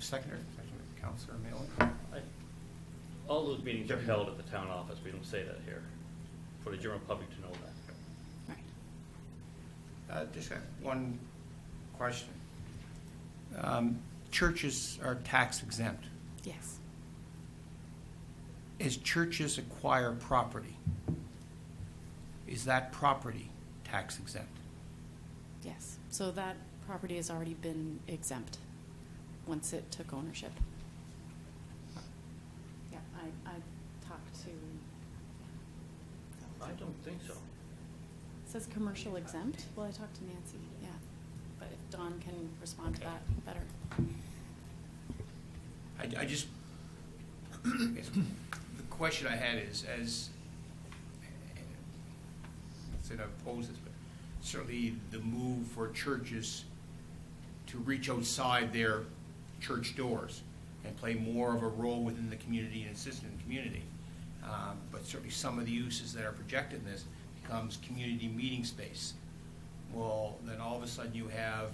Seconder, Councilor Malin. All those meetings are held at the town office. We don't say that here, for the general public to know that. Right. Just got one question. Churches are tax exempt. Yes. As churches acquire property, is that property tax exempt? Yes. So that property has already been exempt once it took ownership. Yeah, I talked to. I don't think so. It says commercial exempt. Well, I talked to Nancy, yeah. But if Dawn can respond to Okay. that better. I just, the question I had is, as, let's say not oppose this, but certainly the move for churches to reach outside their church doors and play more of a role within the community and assist in the community. But certainly some of the uses that are projected in this becomes community meeting space. Well, then all of a sudden you have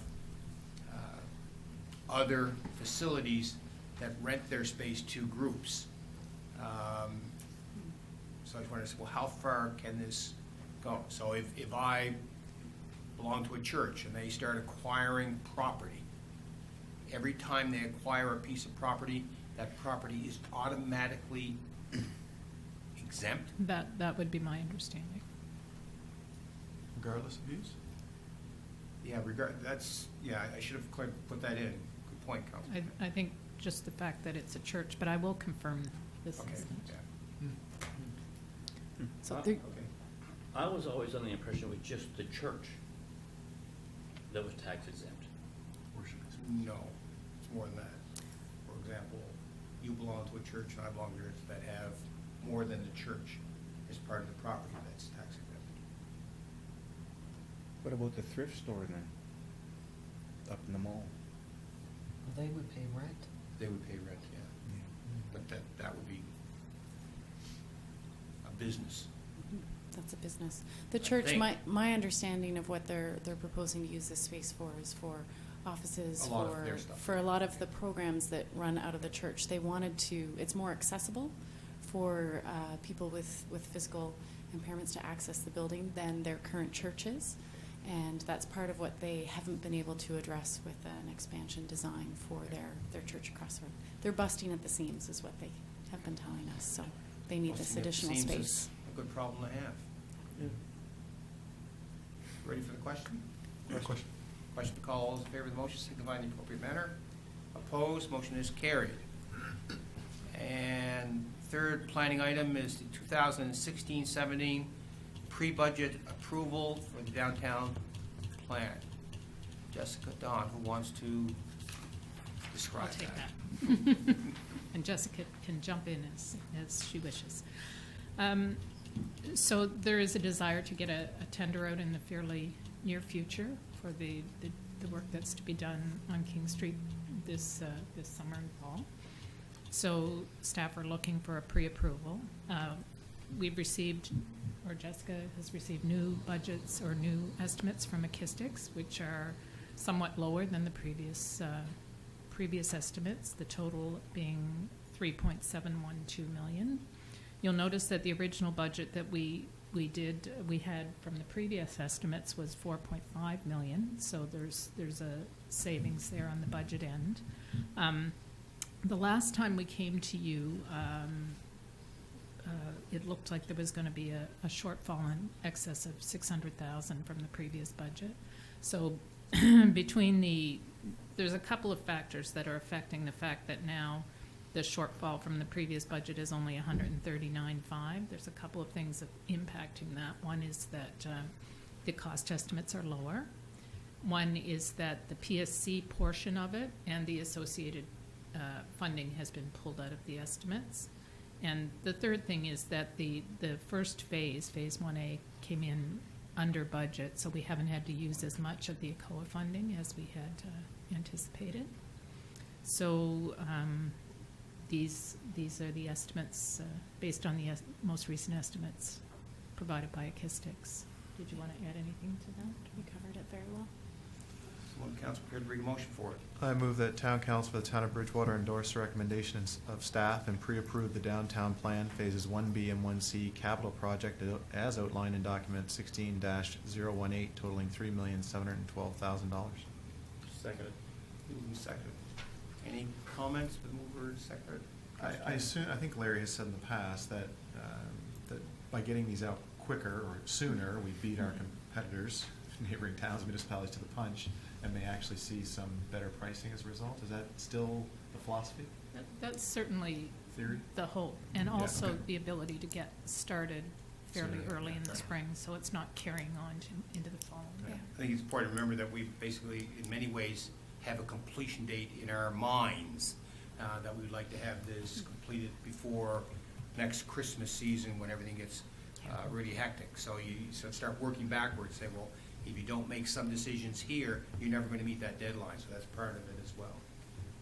other facilities that rent their space to groups. So I just wanted to say, well, how far can this go? So if I belong to a church and they start acquiring property, every time they acquire a piece of property, that property is automatically exempt? That would be my understanding. Regardless of use? Yeah, I should have put that in. Good point, Council. I think just the fact that it's a church, but I will confirm this Okay, instant. yeah. So Uh, there, Okay. I was always under the impression it was just the church that was tax exempt. No, it's more than that. For example, you belong to a church and I belong to a church that have more than the church as part of the property that's tax exempt. What about the thrift store then? Up in the mall? They would pay rent. They would pay rent, yeah. But that would be a business. that's a business. The church, think. my understanding of what they're proposing to use this space for is for offices, A lot of their stuff. for a lot of the programs that run out of the church. They wanted to, it's more accessible for people with physical impairments to access the building than their current churches. And that's part of what they haven't been able to address with an expansion design for their church across the road. They're busting at the seams is what they have been telling us, so they need this Busting at the additional seams space. is a good problem to have. Ready for the question? Question. Question to call. All those in favor of the motion signify in the appropriate manner. Opposed, motion is carried. And third planning item is the 2016-17 pre-budget approval for the downtown plan. Jessica Don, who wants to describe I'll take that? that. And Jessica can jump in as she wishes. So there is a desire to get a tender out in the fairly near future for the work that's to be done on King Street this summer and fall. So staff are looking for a pre-approval. We've received, or Jessica has received, new budgets or new estimates from Acoustics, which are somewhat lower than the previous estimates, the total being $3.712 million. You'll notice that the original budget that we we had from the previous estimates was 4.5 million, so there's a savings there on the budget end. The last time we came to you, it looked like there was going to be a shortfall in excess of 600,000 from the previous budget. So there's a couple of factors that are affecting the fact that now the shortfall from the previous budget is only 139.5. There's a couple of things impacting that. One is that the cost estimates are lower. One is that the PSC portion of it and the associated funding has been pulled out of the estimates. And the third thing is that the first phase 1A, came in under budget, so we haven't had to use as much of the ECOA funding as we had anticipated. So these are the estimates based on the most recent estimates provided by Acoustics. Did you want to add anything to that? We covered it very well. Someone council prepared to bring a motion for it? I move that Town Council for the Town of Bridgewater endorse the recommendations of staff and pre-approve the downtown plan phases 1B and 1C capital project as outlined in document 16-018 totaling $3,712,000. Seconded. Moved and seconded. Any comments? The mover seconded. I think Larry has said in the past that that by getting these out quicker or sooner, we beat our competitors, neighboring towns, municipalities to the punch, and may actually see some better pricing as a result. Is that still the philosophy? That's certainly Theory? the hope, and Yeah, also okay. the ability to get started fairly Sooner, early in the okay. spring, so it's not carrying on into the fall. Yeah. I think it's important to remember that we basically, in many ways, have a completion date in our minds, that we would like to have this completed before next Christmas season when everything gets really hectic. So you start working backwards, say, well, if you don't make some decisions here, you're never going to meet that deadline, so that's part of it as well.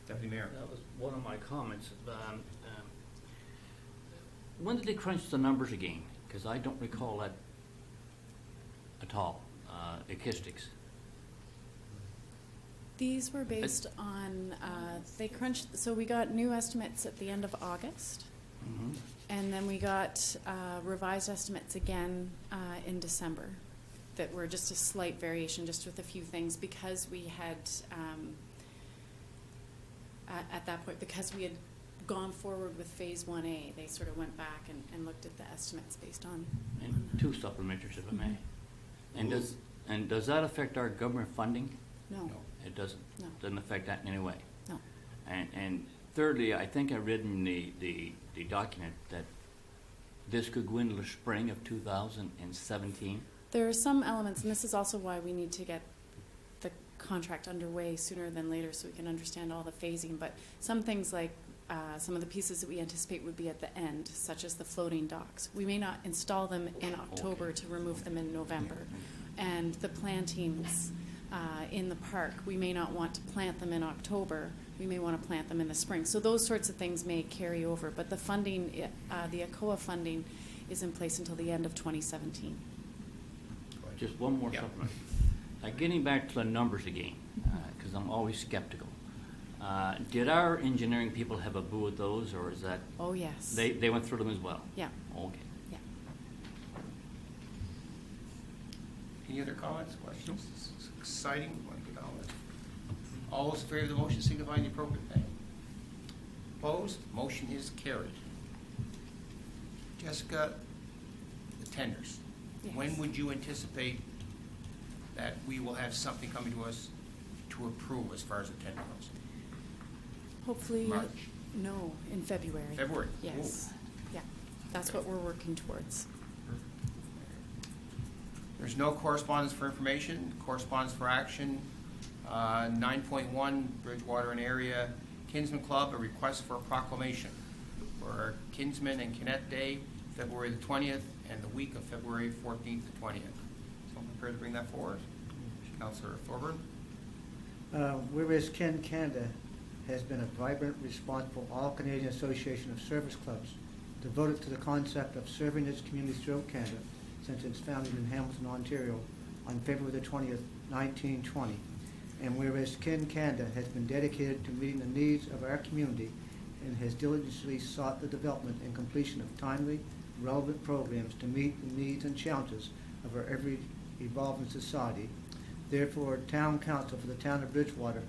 Deputy Mayor. That was one of my comments. When did they crunch the numbers again? Because I don't recall that at all, Acoustics. These were based on, they crunched, so we got new estimates at the end of August, Mm-hmm. and then we got revised estimates again in December that were just a slight variation, just with a few things, because we had, at that point, because we had gone forward with Phase 1A, they sort of went back and looked at the estimates based on. And two supplementaries, if I may. Mhm. And does that affect our government funding? No, It doesn't? No. Doesn't affect that in any way? no. And thirdly, I think I read in the document that this could go into the spring of 2017. There are some elements, and this is also why we need to get the contract underway sooner than later so we can understand all the phasing. But some things like some of the pieces that we anticipate would be at the end, such as the floating docks. We may not install them in October to remove them in November. And the plantings in the park, we may not want to plant them in October. We may want to plant them in the spring. So those sorts of things may carry over. But the funding, the ECOA funding, is in place until the end of 2017. Just one more Yeah. supplement. Getting back to the numbers again, because I'm always skeptical. Did our engineering people have a boo with those, or is that, Oh, yes. they went through them as well? Yeah, Okay. yeah. Any other comments, questions? It's exciting. We want to get on with it. All those in favor of the motion signify in the appropriate way. Opposed? Motion is carried. Jessica, the tenders. Yes. When would you anticipate that we will have something coming to us to approve as far as the tender goes? Hopefully, March? no, in February. February? Yes, yeah. That's what we're working towards. There's no correspondence for information, correspondence for action. 9.1, Bridgewater and Area Kinsman Club, a request for a proclamation for Kinsman and Kinnett Day, February the 20th, and the week of February 14th to 20th. Someone prepared to bring that forward? Councillor Thorburn? Whereas Ken Canada has been a vibrant, responsible All-Canadian Association of Service Clubs devoted to the concept of serving its community throughout Canada since its founding in Hamilton, Ontario on February the 20th, 1920. And whereas Ken Canada has been dedicated to meeting the needs of our community and has diligently sought the development and completion of timely, relevant programs to meet the needs and challenges of our ever-evolving society. Therefore, Town Council for the Town of Bridgewater,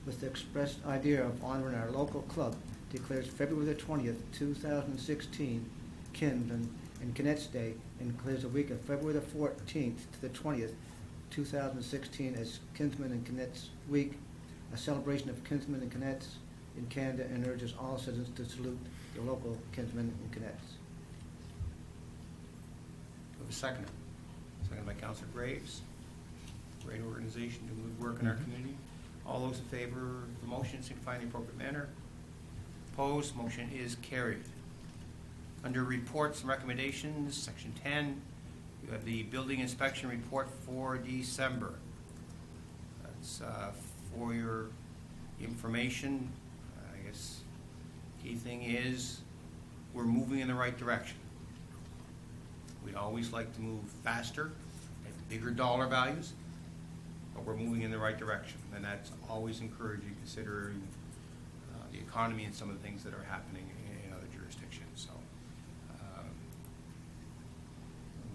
with the expressed idea of honoring our local club, declares February the 20th, 2016, Kinsman and Cadets Day, and declares the week of February the 14th to the 20th, 2016 as Kinsman and Cadets Week, a celebration of Kinsmen and Cadets in Canada, and urges all citizens to salute the local Kinsmen and Cadets. We have a second. Second by Councilor Graves. Great organization, doing good work in our community. All those in favor of the motion signify in the appropriate manner. Opposed, motion is carried. Under reports and recommendations, section 10, you have the building inspection report for December. That's for your information. I guess key thing is we're moving in the right direction. We'd always like to move faster at bigger dollar values, but we're moving in the right direction, and that's always encouraging considering the economy and some of the things that are happening in other jurisdictions. So,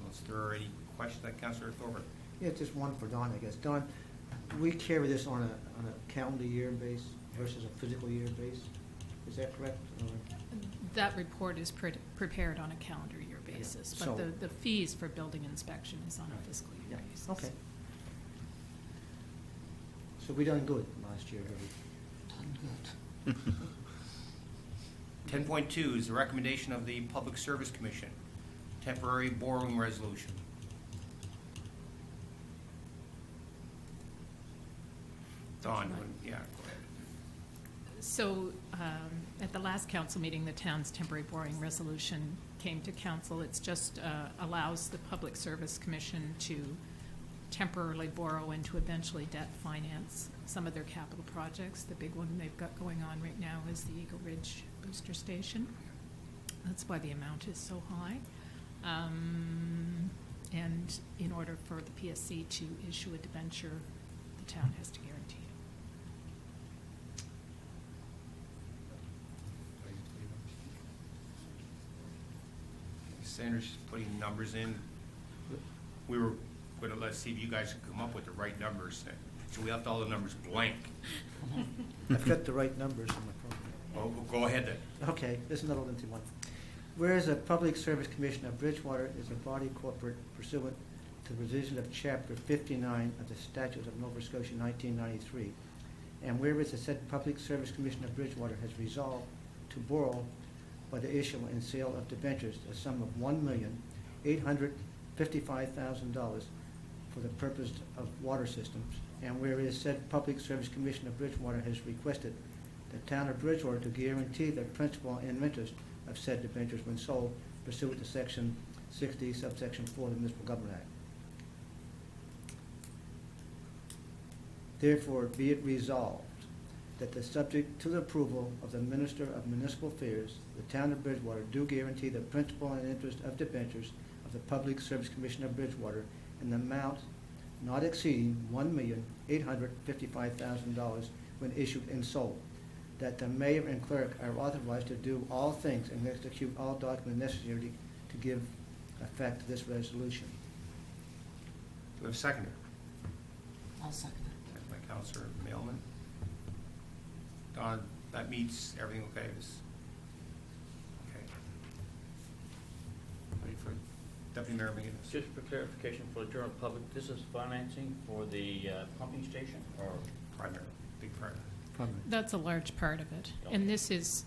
unless there are any questions, Councillor Thorburn. Yeah, just one for Don, I guess. Don, we carry this on a calendar year base versus a physical year base. Is that correct? That report is prepared on a calendar year basis, but So- the fees for building inspection is on a fiscal year Yeah, basis. okay. So we done good last year, have we? 10.2 is the recommendation of the Public Service Commission, temporary borrowing resolution. Don, yeah, go ahead. So, at the last council meeting, the town's temporary borrowing resolution came to council. It's just allows the Public Service Commission to temporarily borrow and to eventually debt finance some of their capital projects. The big one they've got going on right now is the Eagle Ridge Booster Station. That's why the amount is so high. And in order for the PSC to issue a debenture, the town has to guarantee it. Sanders putting numbers in. We were going to let's see if you guys could come up with the right numbers. So we left all the numbers blank. I've got the right numbers in my program. Well, go ahead then. Okay, this is another lengthy one. Whereas the Public Service Commission of Bridgewater is a body corporate pursuant to the provision of Chapter 59 of the Statutes of Nova Scotia 1993, and whereas the said Public Service Commission of Bridgewater has resolved to borrow by the issue and sale of debentures a sum of $1,855,000 for the purpose of water systems, and whereas said Public Service Commission of Bridgewater has requested the town of Bridgewater to guarantee the principal and interest of said debentures when sold pursuant to Section 60, subsection 4 of the Municipal Government Act. Therefore, be it resolved that the subject to the approval of the Minister of Municipal Affairs, the town of Bridgewater do guarantee the principal and interest of debentures of the Public Service Commission of Bridgewater in the amount not exceeding $1,855,000 when issued and sold, that the mayor and clerk are authorized to do all things and execute all documents necessary to give effect to this resolution. Do we have a seconder? I'll second it. Second by Councillor Mailman. Don, that meets everything okay? Okay. Ready for Deputy Mayor McGinnis? Just for clarification for the general public, this is financing for the pumping station or? Primary, big primary. That's a large part of it. Okay. And this is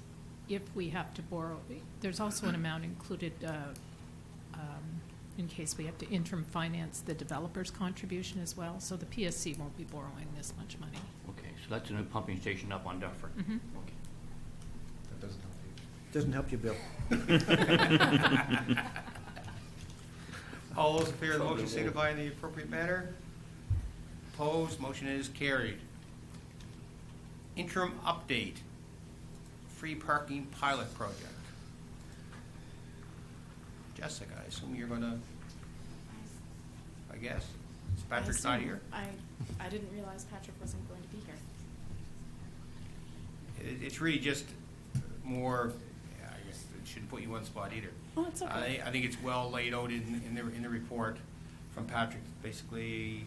if we have to borrow. There's also an amount included in case we have to interim finance the developer's contribution as well. So the PSC won't be borrowing this much money. Okay, so that's a new pumping station up on Dufferin. Mhm. Okay. That doesn't help you. Doesn't help you, Bill. All those in favor of the motion signify in the appropriate manner. Opposed, motion is carried. Interim update, free parking pilot project. Jessica, I assume you're gonna, I guess, Patrick's not here. I didn't realize Patrick wasn't going to be here. It's really just more, I guess, shouldn't put you on the spot either. Oh, it's okay. I think it's well laid out in the report from Patrick. Basically,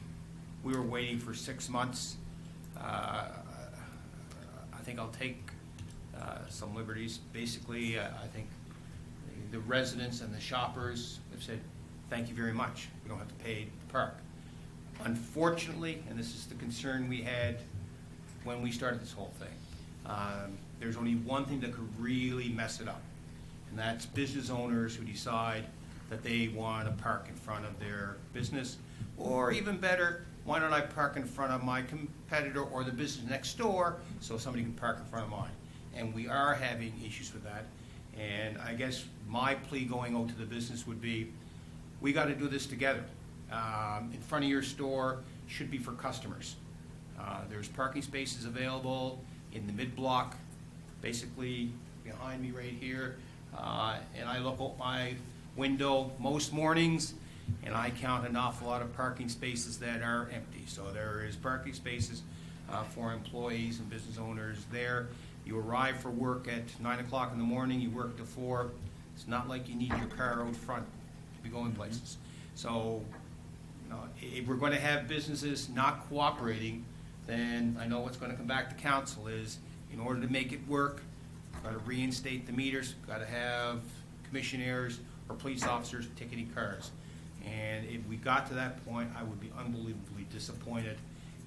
we were waiting for 6 months. I think I'll take some liberties. Basically, I think the residents and the shoppers have said, thank you very much. We don't have to pay the park. Unfortunately, and this is the concern we had when we started this whole thing, there's only one thing that could really mess it up, and that's business owners who decide that they want to park in front of their business, or even better, why don't I park in front of my competitor or the business next door so somebody can park in front of mine? And we are having issues with that. And I guess my plea going out to the business would be, we got to do this together. In front of your store should be for customers. There's parking spaces available in the mid-block, basically behind me right here. And I look out my window most mornings, and I count an awful lot of parking spaces that are empty. So there is parking spaces for employees and business owners there. You arrive for work at 9 o'clock in the morning, you work to 4. It's not like you need your car out front to be going places. So, if we're going to have businesses not cooperating, then I know what's going to come back to council is, in order to make it work, got to reinstate the meters, got to have commissionaires or police officers ticketing cars. And if we got to that point, I would be unbelievably disappointed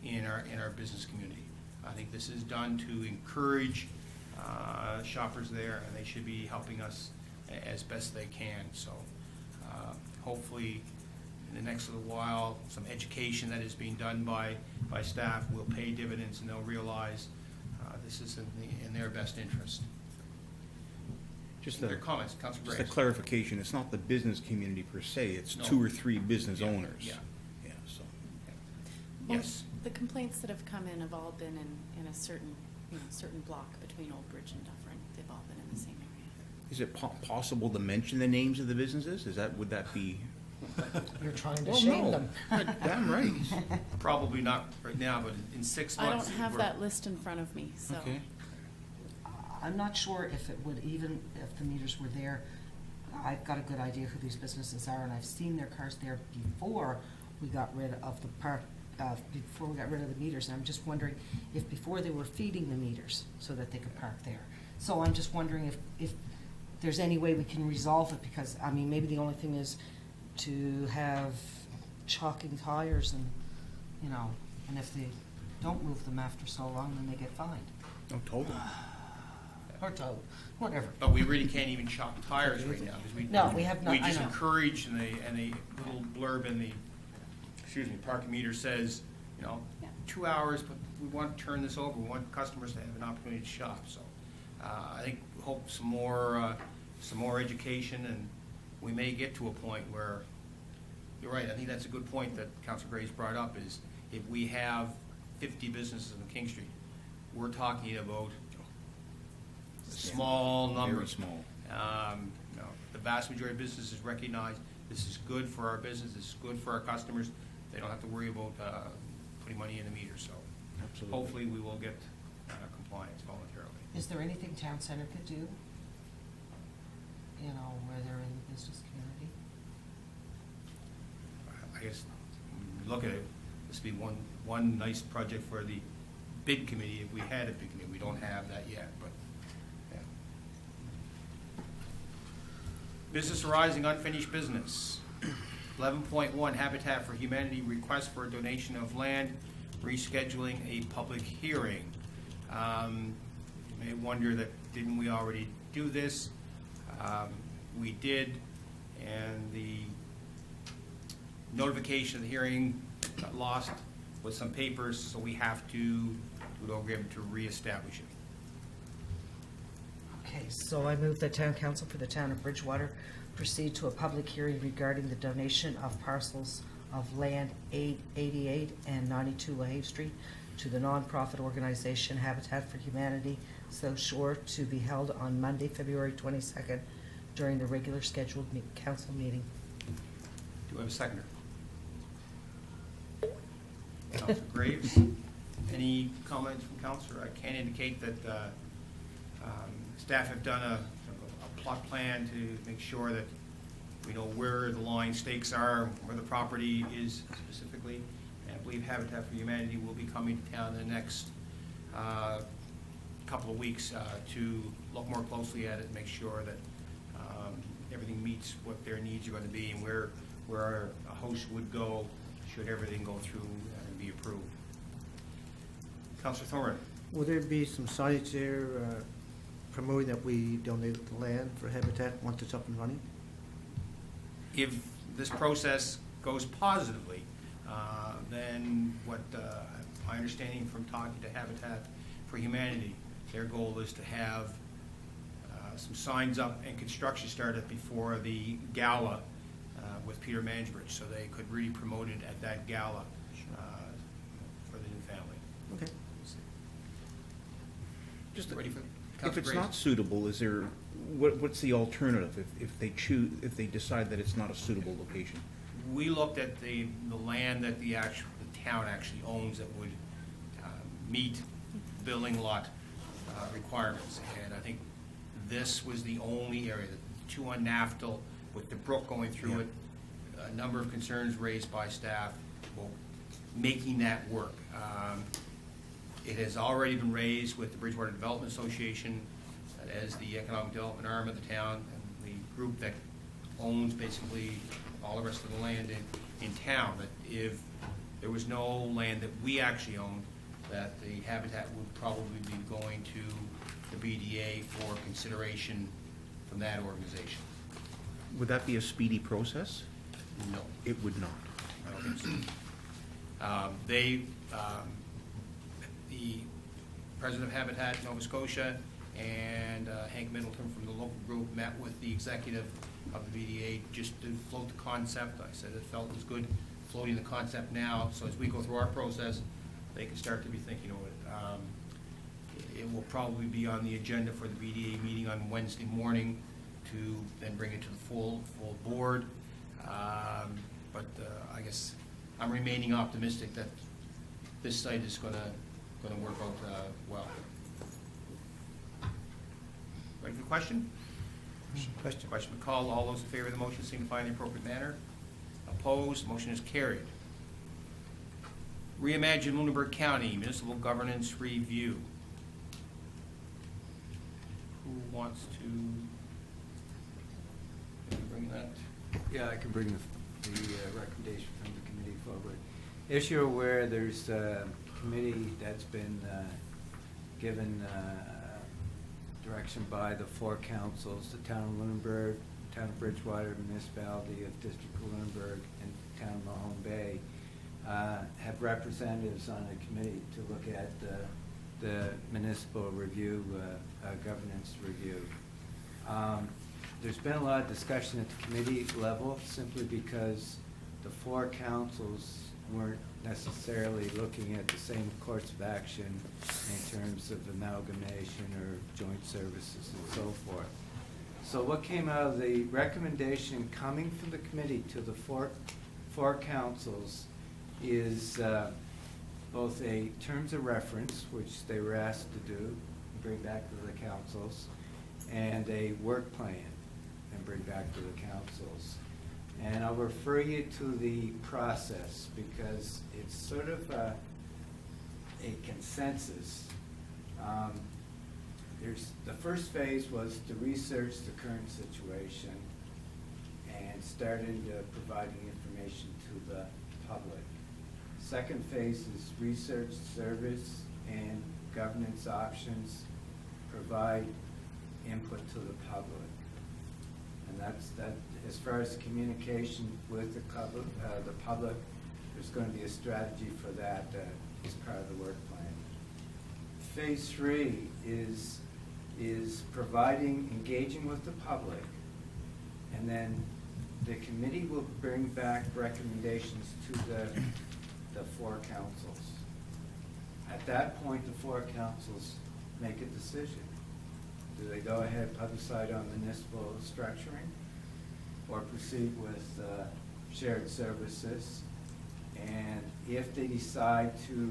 in our business community. I think this is done to encourage shoppers there, and they should be helping us as best they can. So hopefully in the next little while, some education that is being done by staff will pay dividends, and they'll realize this is in their best interest. Just Their comments, Councilor Just a Graves. clarification, it's not the business community per se, it's No. 2 or 3 business Yeah, owners. yeah. Yeah, so. Well, Yes. The complaints that have come in have all been in a certain, certain block between Old Bridge and Dufferin. They've all been in the same area. Is it possible to mention the names of the businesses? Would that be? You're trying to Well, shame no. them. Damn right. Probably not right now, but in 6 I months. don't have we're- that list in front of me, so. Okay. I'm not sure if it would even, if the meters were there. I've got a good idea who these businesses are, and I've seen their cars there before we got rid of the park, before we got rid of the meters. And I'm just wondering if before they were feeding the meters so that they could park there. So I'm just wondering if there's any way we can resolve it, because, I mean, maybe the only thing is to have chalking tires and, and if they don't move them after so long, then they get fined. No, totally. Or tow, whatever. But we really can't even shock tires right now, because No, we have not, we I just know. encourage, and the little blurb in the, parking meter says, Yeah. 2 hours, but we want to turn this over, we want customers to have an opportunity to shop, so. I think, hope some more education, and we may get to a point where, you're right, I think that's a good point that Councilor Graves brought up, is if we have 50 businesses on King Street, we're talking about a small number. Very small. The vast majority of businesses recognize this is good for our business, this is good for our customers. They don't have to worry about putting money in the meter, so Absolutely. hopefully we will get compliance voluntarily. Is there anything Town Center could do? Where they're in the business community? I guess, when you look at it, this would be one nice project for the bid committee, if we had a bid committee. We don't have that yet, but, yeah. Business arising, unfinished business. 11.1, Habitat for Humanity request for a donation of land, rescheduling a public hearing. You may wonder that, didn't we already do this? We did, and the notification of the hearing got lost with some papers, so we have to do it over again to reestablish it. Okay, so I move that Town Council for the Town of Bridgewater proceed to a public hearing regarding the donation of parcels of land 888 and 92 LaHave Street to the nonprofit organization Habitat for Humanity, South Shore, to be held on Monday, February 22nd, during the regular scheduled council meeting. Do I have a seconder? Councilor Graves, any comments from Councilor? I can indicate that staff have done a plot plan to make sure that we know where the line stakes are, where the property is specifically. And I believe Habitat for Humanity will be coming to town in the next couple of weeks to look more closely at it and make sure that everything meets what their needs are going to be and where a host would go should everything go through and be approved. Councillor Thorne. Will there be some signage there promoting that we donate the land for Habitat once it's up and running? If this process goes positively, then what my understanding from talking to Habitat for Humanity, their goal is to have some signs up and construction started before the gala with Peter Mansbridge, so they could really promote it at that gala for the new family. Okay. Just Ready for if Councillor it's Grace? not suitable, is there, what's the alternative if they decide that it's not a suitable location? We looked at the land that the town actually owns that would meet building lot requirements, and I think this was the only area, the two on Naftal with the brook going through it, a number of concerns raised by staff, well, making that work. It has already been raised with the Bridgewater Development Association as the economic development arm of the town, and the group that owns basically all the rest of the land in town, that if there was no land that we actually own, that the Habitat would probably be going to the BDA for consideration from that organization. Would that be a speedy process? No. It would not. I don't think so. The president of Habitat Nova Scotia and Hank Middleton from the local group met with the executive of the BDA just to float the concept. I said it felt it was good floating the concept now, so as we go through our process, they can start to be thinking of it. It will probably be on the agenda for the BDA meeting on Wednesday morning to then bring it to the full board. But I guess I'm remaining optimistic that this site is going to work out well. Ready for the question? Question. Question be called. All those in favor of the motion signify in the appropriate manner. Opposed? Motion is carried. Reimagine Lunenburg County Municipal Governance Review. Who wants to maybe bring that? Yeah, I can bring the recommendation from the committee forward. As you're aware, there's a committee that's been given direction by the four councils, the town of Lunenburg, town of Bridgewater, municipality of District of Lunenburg, and town of Mahone Bay, have representatives on the committee to look at the municipal review, governance review. There's been a lot of discussion at the committee level simply because the four councils weren't necessarily looking at the same course of action in terms of amalgamation or joint services and so forth. So what came out of the recommendation coming from the committee to the four councils is both a terms of reference, which they were asked to do and bring back to the councils, and a work plan and bring back to the councils. And I'll refer you to the process because it's sort of a consensus. The first phase was to research the current situation and started providing information to the public. Second phase is research, service, and governance options, provide input to the public. And that's that. As far as communication with the public, there's going to be a strategy for that as part of the work plan. Phase 3 is engaging with the public, and then the committee will bring back recommendations to the four councils. At that point, the four councils make a decision. Do they go ahead and publicize on municipal structuring, or proceed with shared services? And if they decide to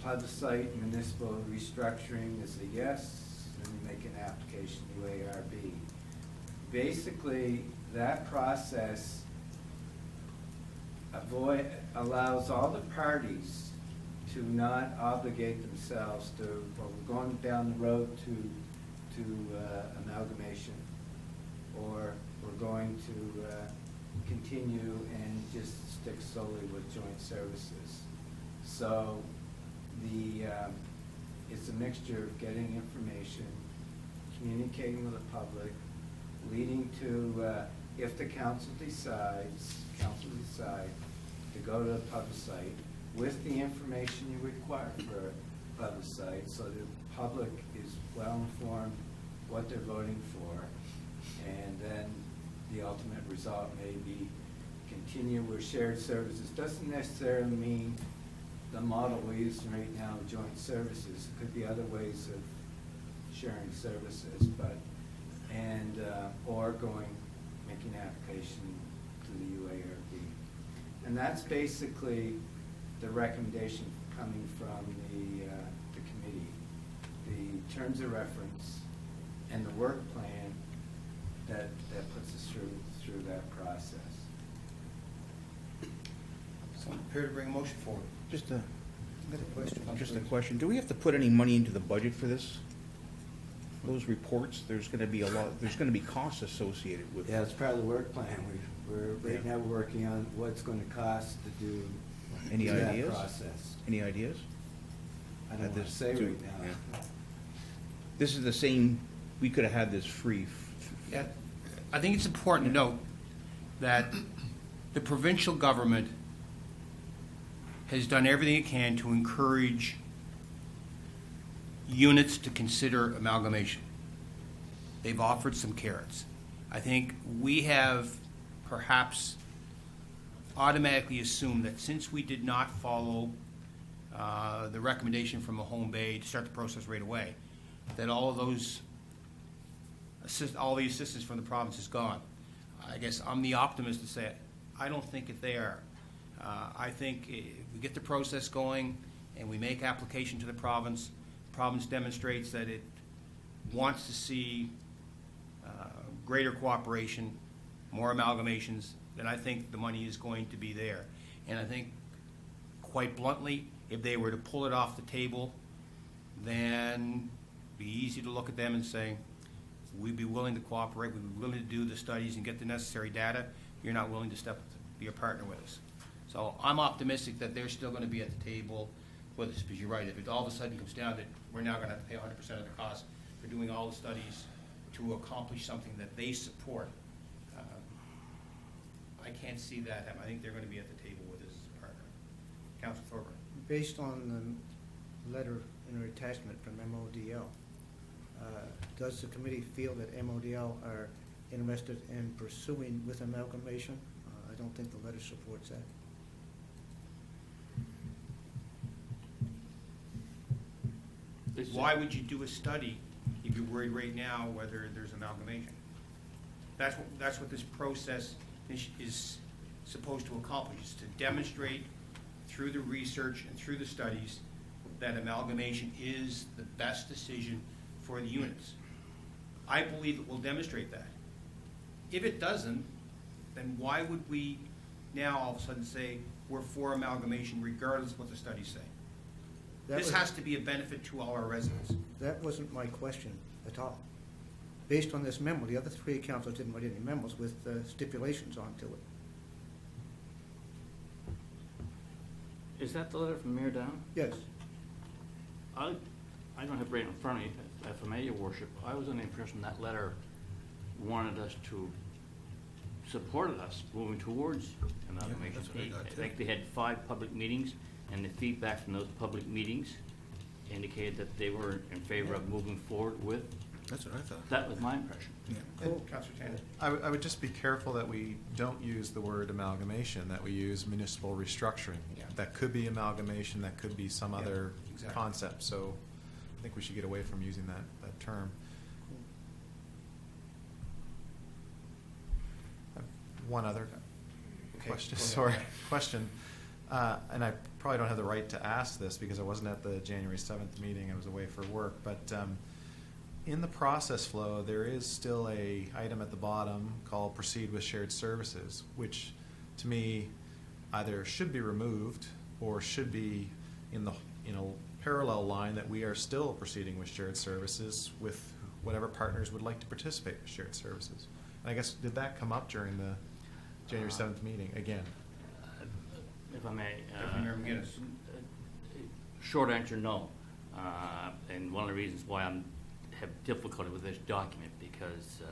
plebiscite municipal restructuring as a yes, then you make an application, UARB. Basically, that process allows all the parties to not obligate themselves to, well, we're going down the road to amalgamation, or we're going to continue and just stick solely with joint services. So it's a mixture of getting information, communicating with the public, leading to, if the council decides to go to a plebiscite with the information you require for a plebiscite, so the public is well informed what they're voting for, and then the ultimate result may be continue with shared services. Doesn't necessarily mean the model we're using right now, joint services. It could be other ways of sharing services, but, or making an application to the UARB. And that's basically the recommendation coming from the committee. The terms of reference and the work plan that puts us through that process. Someone prepared to bring a motion forward? Just a question. Just a question. Do we have to put any money into the budget for this? Those reports, there's gonna be costs associated with. Yeah, it's part of the work plan. We're right now working on what's going to cost to do Any that ideas? process. Any ideas? I don't want to say Do- right now. yeah. This is the same, we could have had this free. Yeah, I think it's important to note that the provincial government has done everything it can to encourage units to consider amalgamation. They've offered some carrots. I think we have perhaps automatically assumed that since we did not follow the recommendation from Mahone Bay to start the process right away, that all of those all the assistance from the province is gone. I guess I'm the optimist to say I don't think that they are. I think if we get the process going and we make application to the province demonstrates that it wants to see greater cooperation, more amalgamations, then I think the money is going to be there. And I think, quite bluntly, if they were to pull it off the table, then it'd be easy to look at them and say, we'd be willing to cooperate, we'd be willing to do the studies and get the necessary data. You're not willing to be a partner with us. So I'm optimistic that they're still going to be at the table with us, because you're right, if it all of a sudden comes down that we're now going to pay 100% of the cost for doing all the studies to accomplish something that they support, I can't see that happen. I think they're going to be at the table with us as a partner. Councilor Thorburn. Based on the letter in our attachment from MODL, does the committee feel that MODL are interested in pursuing with amalgamation? I don't think the letter supports that. Why would you do a study if you're worried right now whether there's amalgamation? That's what this process is supposed to accomplish, is to demonstrate through the research and through the studies that amalgamation is the best decision for the units. I believe it will demonstrate that. If it doesn't, then why would we now all of a sudden say we're for amalgamation regardless of what the studies say? This has to be a benefit to all our residents. That wasn't my question at all. Based on this memo, the other three councils didn't write any memos with stipulations onto it. Is that the letter from Mayor Down? Yes. I don't have it right in front of me, from your worship. I was under the impression that letter wanted us to, supported us moving towards amalgamation. that's what I got, I too. think they had 5 public meetings, and the feedback from those public meetings indicated that they were in favor of moving forward with. That's what I thought. That was my impression. Cool. Councilor Tanner. I would just be careful that we don't use the word amalgamation, that we use municipal restructuring. Yeah. That could be amalgamation, that could be some other exactly. concept, so I think we should get away from using that term. I have one other Okay, question, go ahead. sorry, question. And I probably don't have the right to ask this because I wasn't at the January 7th meeting, I was away for work, but in the process flow, there is still a item at the bottom called proceed with shared services, which to me either should be removed or should be in the parallel line that we are still proceeding with shared services with whatever partners would like to participate with shared services. And I guess, did that come up during the January 7th meeting again? If I may. Deputy Mayor McGinnis. Short answer, no. And one of the reasons why I have difficulty with this document, because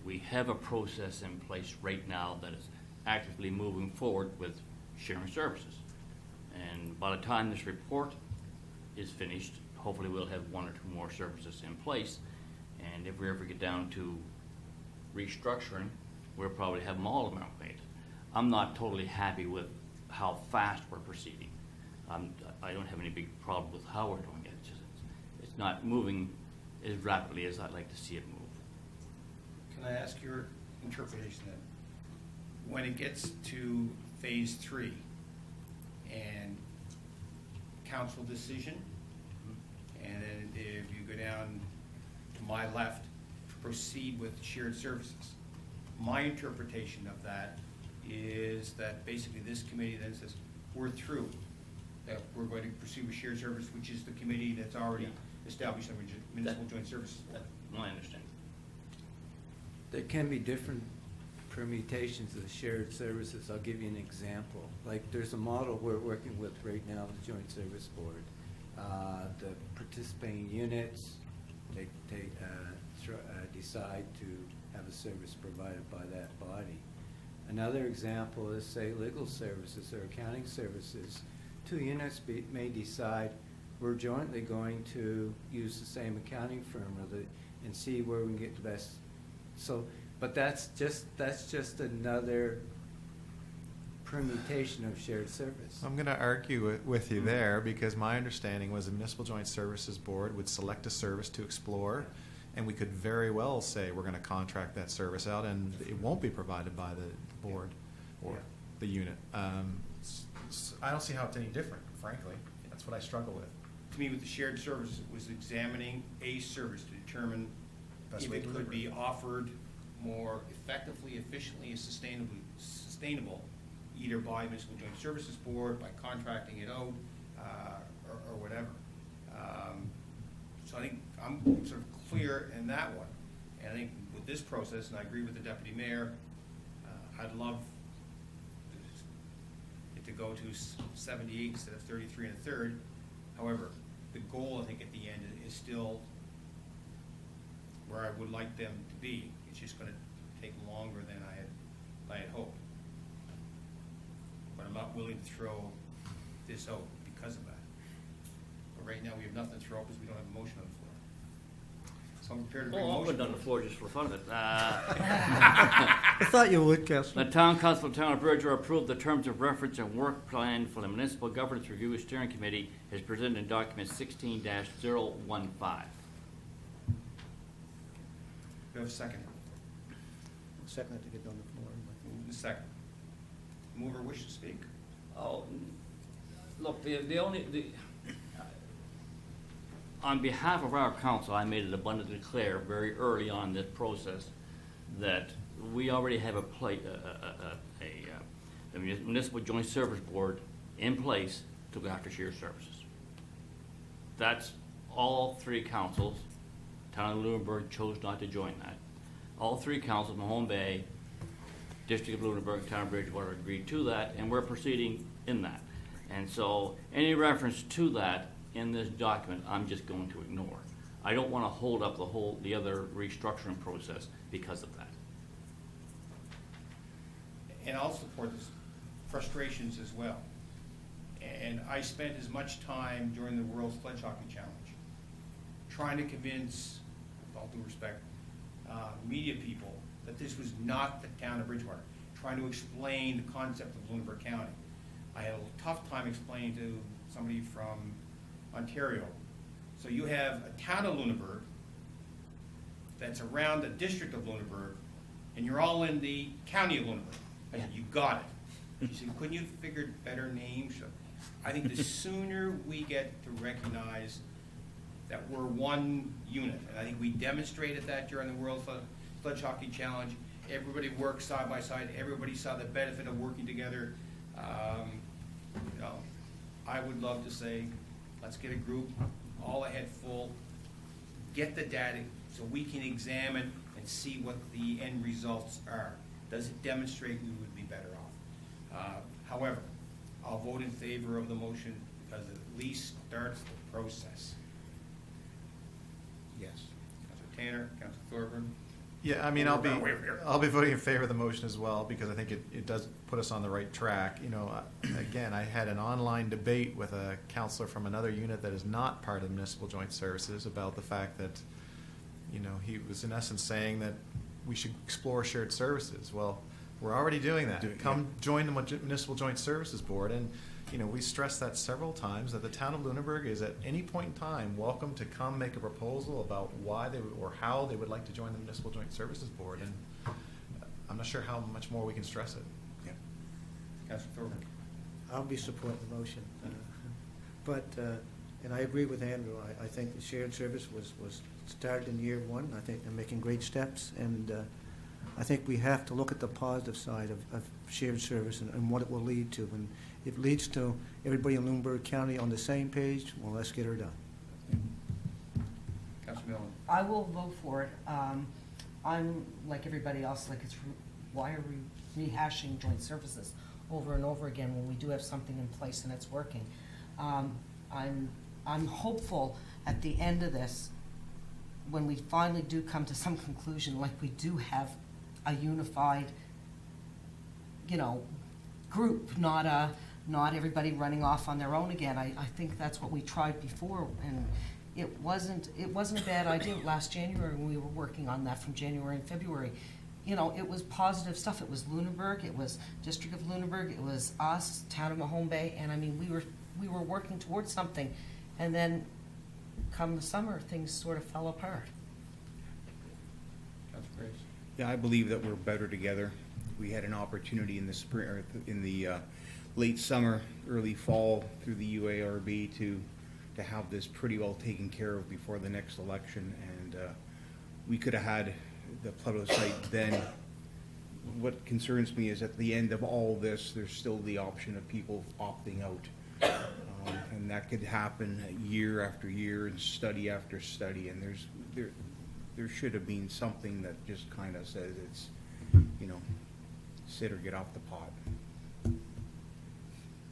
we have a process in place right now that is actively moving forward with sharing services. And by the time this report is finished, hopefully we'll have one or two more services in place. And if we ever get down to restructuring, we'll probably have them all amalgamated. I'm not totally happy with how fast we're proceeding. I don't have any big problem with how we're doing it. It's not moving as rapidly as I'd like to see it move. Can I ask your interpretation then? When it gets to phase 3 and council decision, and then if you go down to my left, proceed with shared services. My interpretation of that is that basically this committee then says, we're through, that we're going to proceed with shared service, which is the committee that's already established under municipal joint services. That's my understanding. There can be different permutations of shared services. I'll give you an example. Like there's a model we're working with right now with the Joint Service Board. The participating units, they decide to have a service provided by that body. Another example is, say, legal services or accounting services. Two units may decide we're jointly going to use the same accounting firm and see where we can get the best. So, but that's just another permutation of shared service. I'm going to argue with you there, because my understanding was the Municipal Joint Services Board would select a service to explore, and we could very well say we're going to contract that service out, and it won't be provided by the board or the unit. I don't see how it's any different, frankly. That's what I struggle with. To me, with the shared services, it was examining a service to determine Best if way it to could deliver. be offered more effectively, efficiently, and sustainable, either by municipal joint services board, by contracting it out, or whatever. So I think I'm sort of clear in that one. And I think with this process, and I agree with the deputy mayor, I'd love it to go to 78 instead of 33 1/3. However, the goal, I think, at the end is still where I would like them to be. It's just going to take longer than I had hoped. But I'm not willing to throw this out because of that. But right now, we have nothing to throw out because we don't have a motion on the floor. So I'm prepared to bring a Well, I'll motion. put it on the floor just for the fun of it. I thought you would, Councilor. The Town Council of the Town of Bridgewater approved the terms of reference and work plan for the Municipal Governance Review Steering Committee as presented in document 16-015. Do you have a second? Second to get on the floor. Move in second. Mover wish to speak? Oh, look, on behalf of our council, I made it abundantly clear very early on in this process that we already have a municipal joint service board in place to go after shared services. That's all three councils. Town of Lunenburg chose not to join that. All three councils, Mahone Bay, District of Lunenburg, Town of Bridgewater agreed to that, and we're proceeding in that. And so any reference to that in this document, I'm just going to ignore. I don't want to hold up the other restructuring process because of that. And I'll support this frustrations as well. And I spent as much time during the World Sledge Hockey Challenge trying to convince, with all due respect, media people that this was not the town of Bridgewater, trying to explain the concept of Lunenburg County. I had a tough time explaining to somebody from Ontario. So you have a town of Lunenburg that's around the district of Lunenburg, and you're all in the county of Lunenburg. I said, you got it. She said, couldn't you have figured better names? I think the sooner we get to recognize that we're one unit, and I think we demonstrated that during the World Sledge Hockey Challenge. Everybody worked side by side. Everybody saw the benefit of working together. You know, I would love to say, let's get a group all ahead full, get the data so we can examine and see what the end results are. Does it demonstrate we would be better off? However, I'll vote in favor of the motion because it at least starts the process. Yes. Councilor Tanner, Councilor Thorburn. Yeah, I mean, I'll be voting in favor of the motion as well, because I think it does put us on the right track. You know, again, I had an online debate with a counselor from another unit that is not part of Municipal Joint Services about the fact that, you know, he was in essence saying that we should explore shared services. Well, we're already doing that. Come join the Municipal Joint Services Board, and you know, we stressed that several times, that the town of Lunenburg is at any point in time welcome to come make a proposal about why they would, or how they would like to join the Municipal Joint Services Board. And I'm not sure how much more we can stress it. Yeah. Councilor Thorburn. I'll be supporting the motion. And I agree with Andrew. I think the shared service was started in year one. I think they're making great steps, and I think we have to look at the positive side of shared service and what it will lead to. And if it leads to everybody in Lunenburg County on the same page, well, let's get her done. Councilor Millen. I will vote for it. I'm like everybody else, like why are we rehashing joint services over and over again when we do have something in place and it's working? I'm hopeful at the end of this, when we finally do come to some conclusion, like we do have a unified, you know, group, not everybody running off on their own again. I think that's what we tried before, and it wasn't a bad idea last January when we were working on that from January and February. You know, it was positive stuff. It was Lunenburg, it was District of Lunenburg, it was us, Town of Mahone Bay, and I mean, we were working towards something, and then come the summer, things sort of fell apart. Councilor Graves. Yeah, I believe that we're better together. We had an opportunity in the spring, or in the late summer, early fall, through the UARB to have this pretty well taken care of before the next election, and we could have had the plebiscite then. What concerns me is at the end of all this, there's still the option of people opting out. And that could happen year after year and study after study, and there should have been something that just kind of says it's, you know, sit or get off the pot.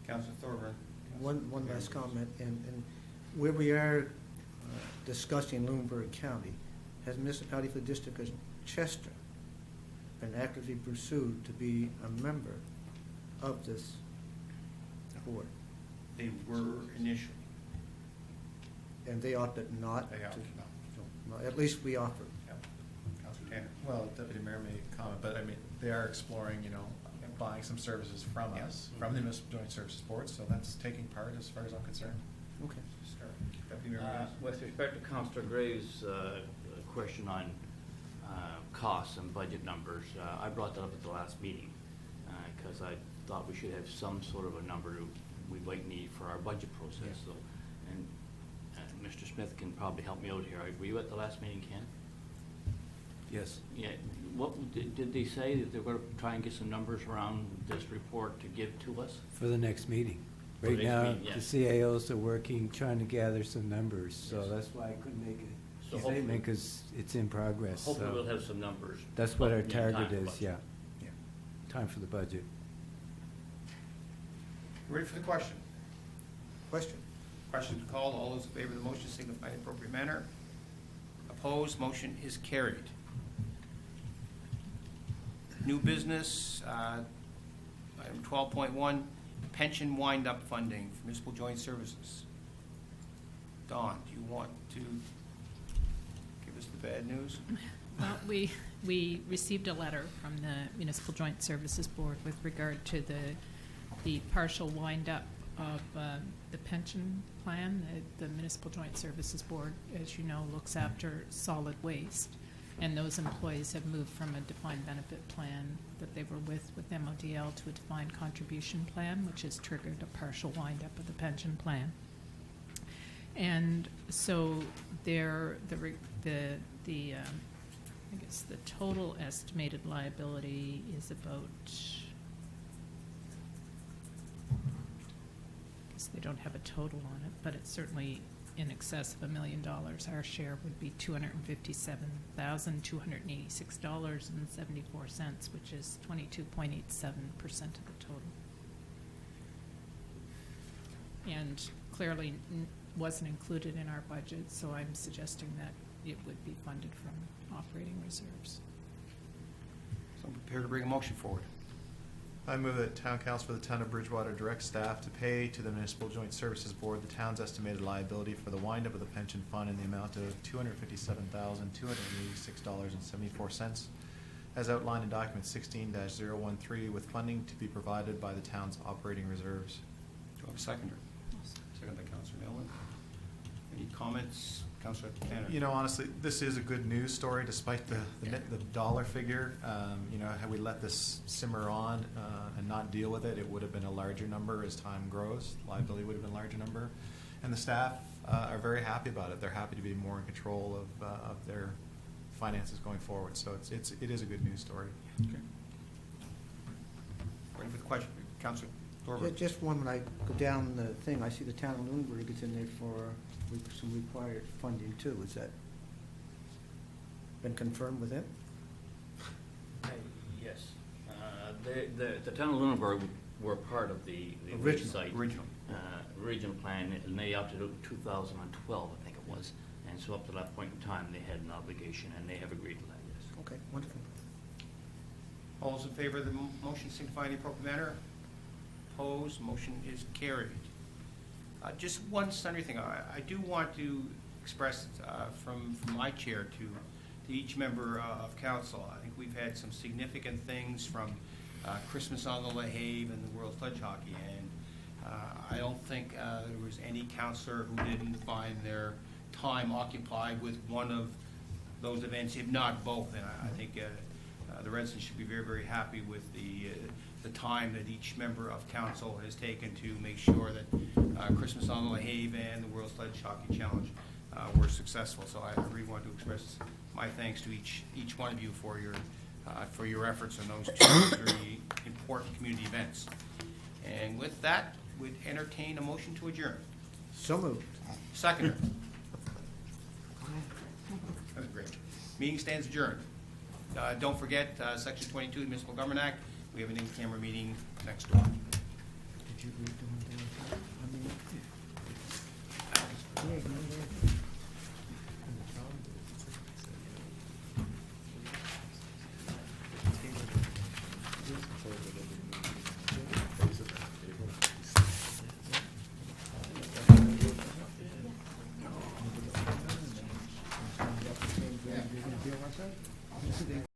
Councilor Thorburn. One last comment, and where we are discussing Lunenburg County, has municipality for the District of Chester been actively pursued to be a member of this board? They were initially. And they opted not? They opted not. Well, at least we offered. Yep. Councilor Tanner. Well, Deputy Mayor made a comment, but I mean, they are exploring, you know, buying some services from us, from the Municipal Joint Services Board, so that's taking part as far as I'm concerned. Okay. Start. Deputy Mayor Graves. With respect to Councillor Graves' question on costs and budget numbers, I brought that up at the last meeting because I thought we should have some sort of a number we might need for our budget process. Yes. So, and Mr. Smith can probably help me out here. Were you at the last meeting, Ken? Yes. Yeah. What did they say that they're going to try and get some numbers around this report to give to us? For the next meeting. For Right the next now, meeting, yeah. the CAOs are working, trying to gather some numbers, so that's why I couldn't make So a hopefully- statement, because it's in progress. Hopefully so we'll have some numbers. that's what our in time target for is, budget. yeah. Yeah. Time for the budget. Ready for the question? Question. Question called. All those in favor of the motion signify in the appropriate manner. Opposed? Motion is carried. New business, item 12.1, pension wind-up funding for municipal joint services. Dawn, do you want to give us the bad news? Well, we received a letter from the Municipal Joint Services Board with regard to the partial wind-up of the pension plan. The Municipal Joint Services Board, as you know, looks after solid waste. And those employees have moved from a defined benefit plan that they were with MODL to a defined contribution plan, which has triggered a partial wind-up of the pension plan. And so I guess the total estimated liability is about, I guess they don't have a total on it, but it's certainly in excess of $1 million. Our share would be $257,286.74, which is 22.87% of the total. And clearly wasn't included in our budget, so I'm suggesting that it would be funded from operating reserves. So I'm prepared to bring a motion forward. I move that Town Council for the Town of Bridgewater direct staff to pay to the Municipal Joint Services Board the town's estimated liability for the wind-up of the pension fund in the amount of $257,286.74, as outlined in document 16-013, with funding to be provided by the town's operating reserves. Do I have a seconder? Second by Councillor Nolan. Any comments? Councillor Tanner. You know, honestly, this is a good news story, despite the dollar figure. You know, had we let this simmer on and not deal with it, it would have been a larger number as time grows. Liability would have been a larger number. And the staff are very happy about it. They're happy to be more in control of their finances going forward. So it is a good news story. Okay. Ready for the question? Councillor Thorburn. Just one, when I go down the thing, I see the town of Lunenburg is in there for some required funding too. Is that been confirmed with him? Yes. The town of Lunenburg were part of the regional plan, and they opted out in 2012, I think it was. And so up to that point in time, they had an obligation, and they have agreed to that, yes. Okay, wonderful. All those in favor of the motion signify in the appropriate manner. Opposed, motion is carried. Just one sundry thing. I do want to express from my chair to each member of council. I think we've had some significant things from Christmas on the La Have and the World Sledge Hockey, and I don't think there was any councillor who didn't find their time occupied with one of those events, if not both. And I think the residents should be very, very happy with the time that each member of council has taken to make sure that Christmas on the La Have and the World Sledge Hockey Challenge were successful. So I really want to express my thanks to each one of you for your efforts in those two very important community events. And with that, we'd entertain a motion to adjourn. So moved. Seconder. That was great. Meeting stands adjourned. Don't forget, Section 22 of the Municipal Government Act, we have an in-camera meeting next door. Did you read the one down? I mean, yeah, no,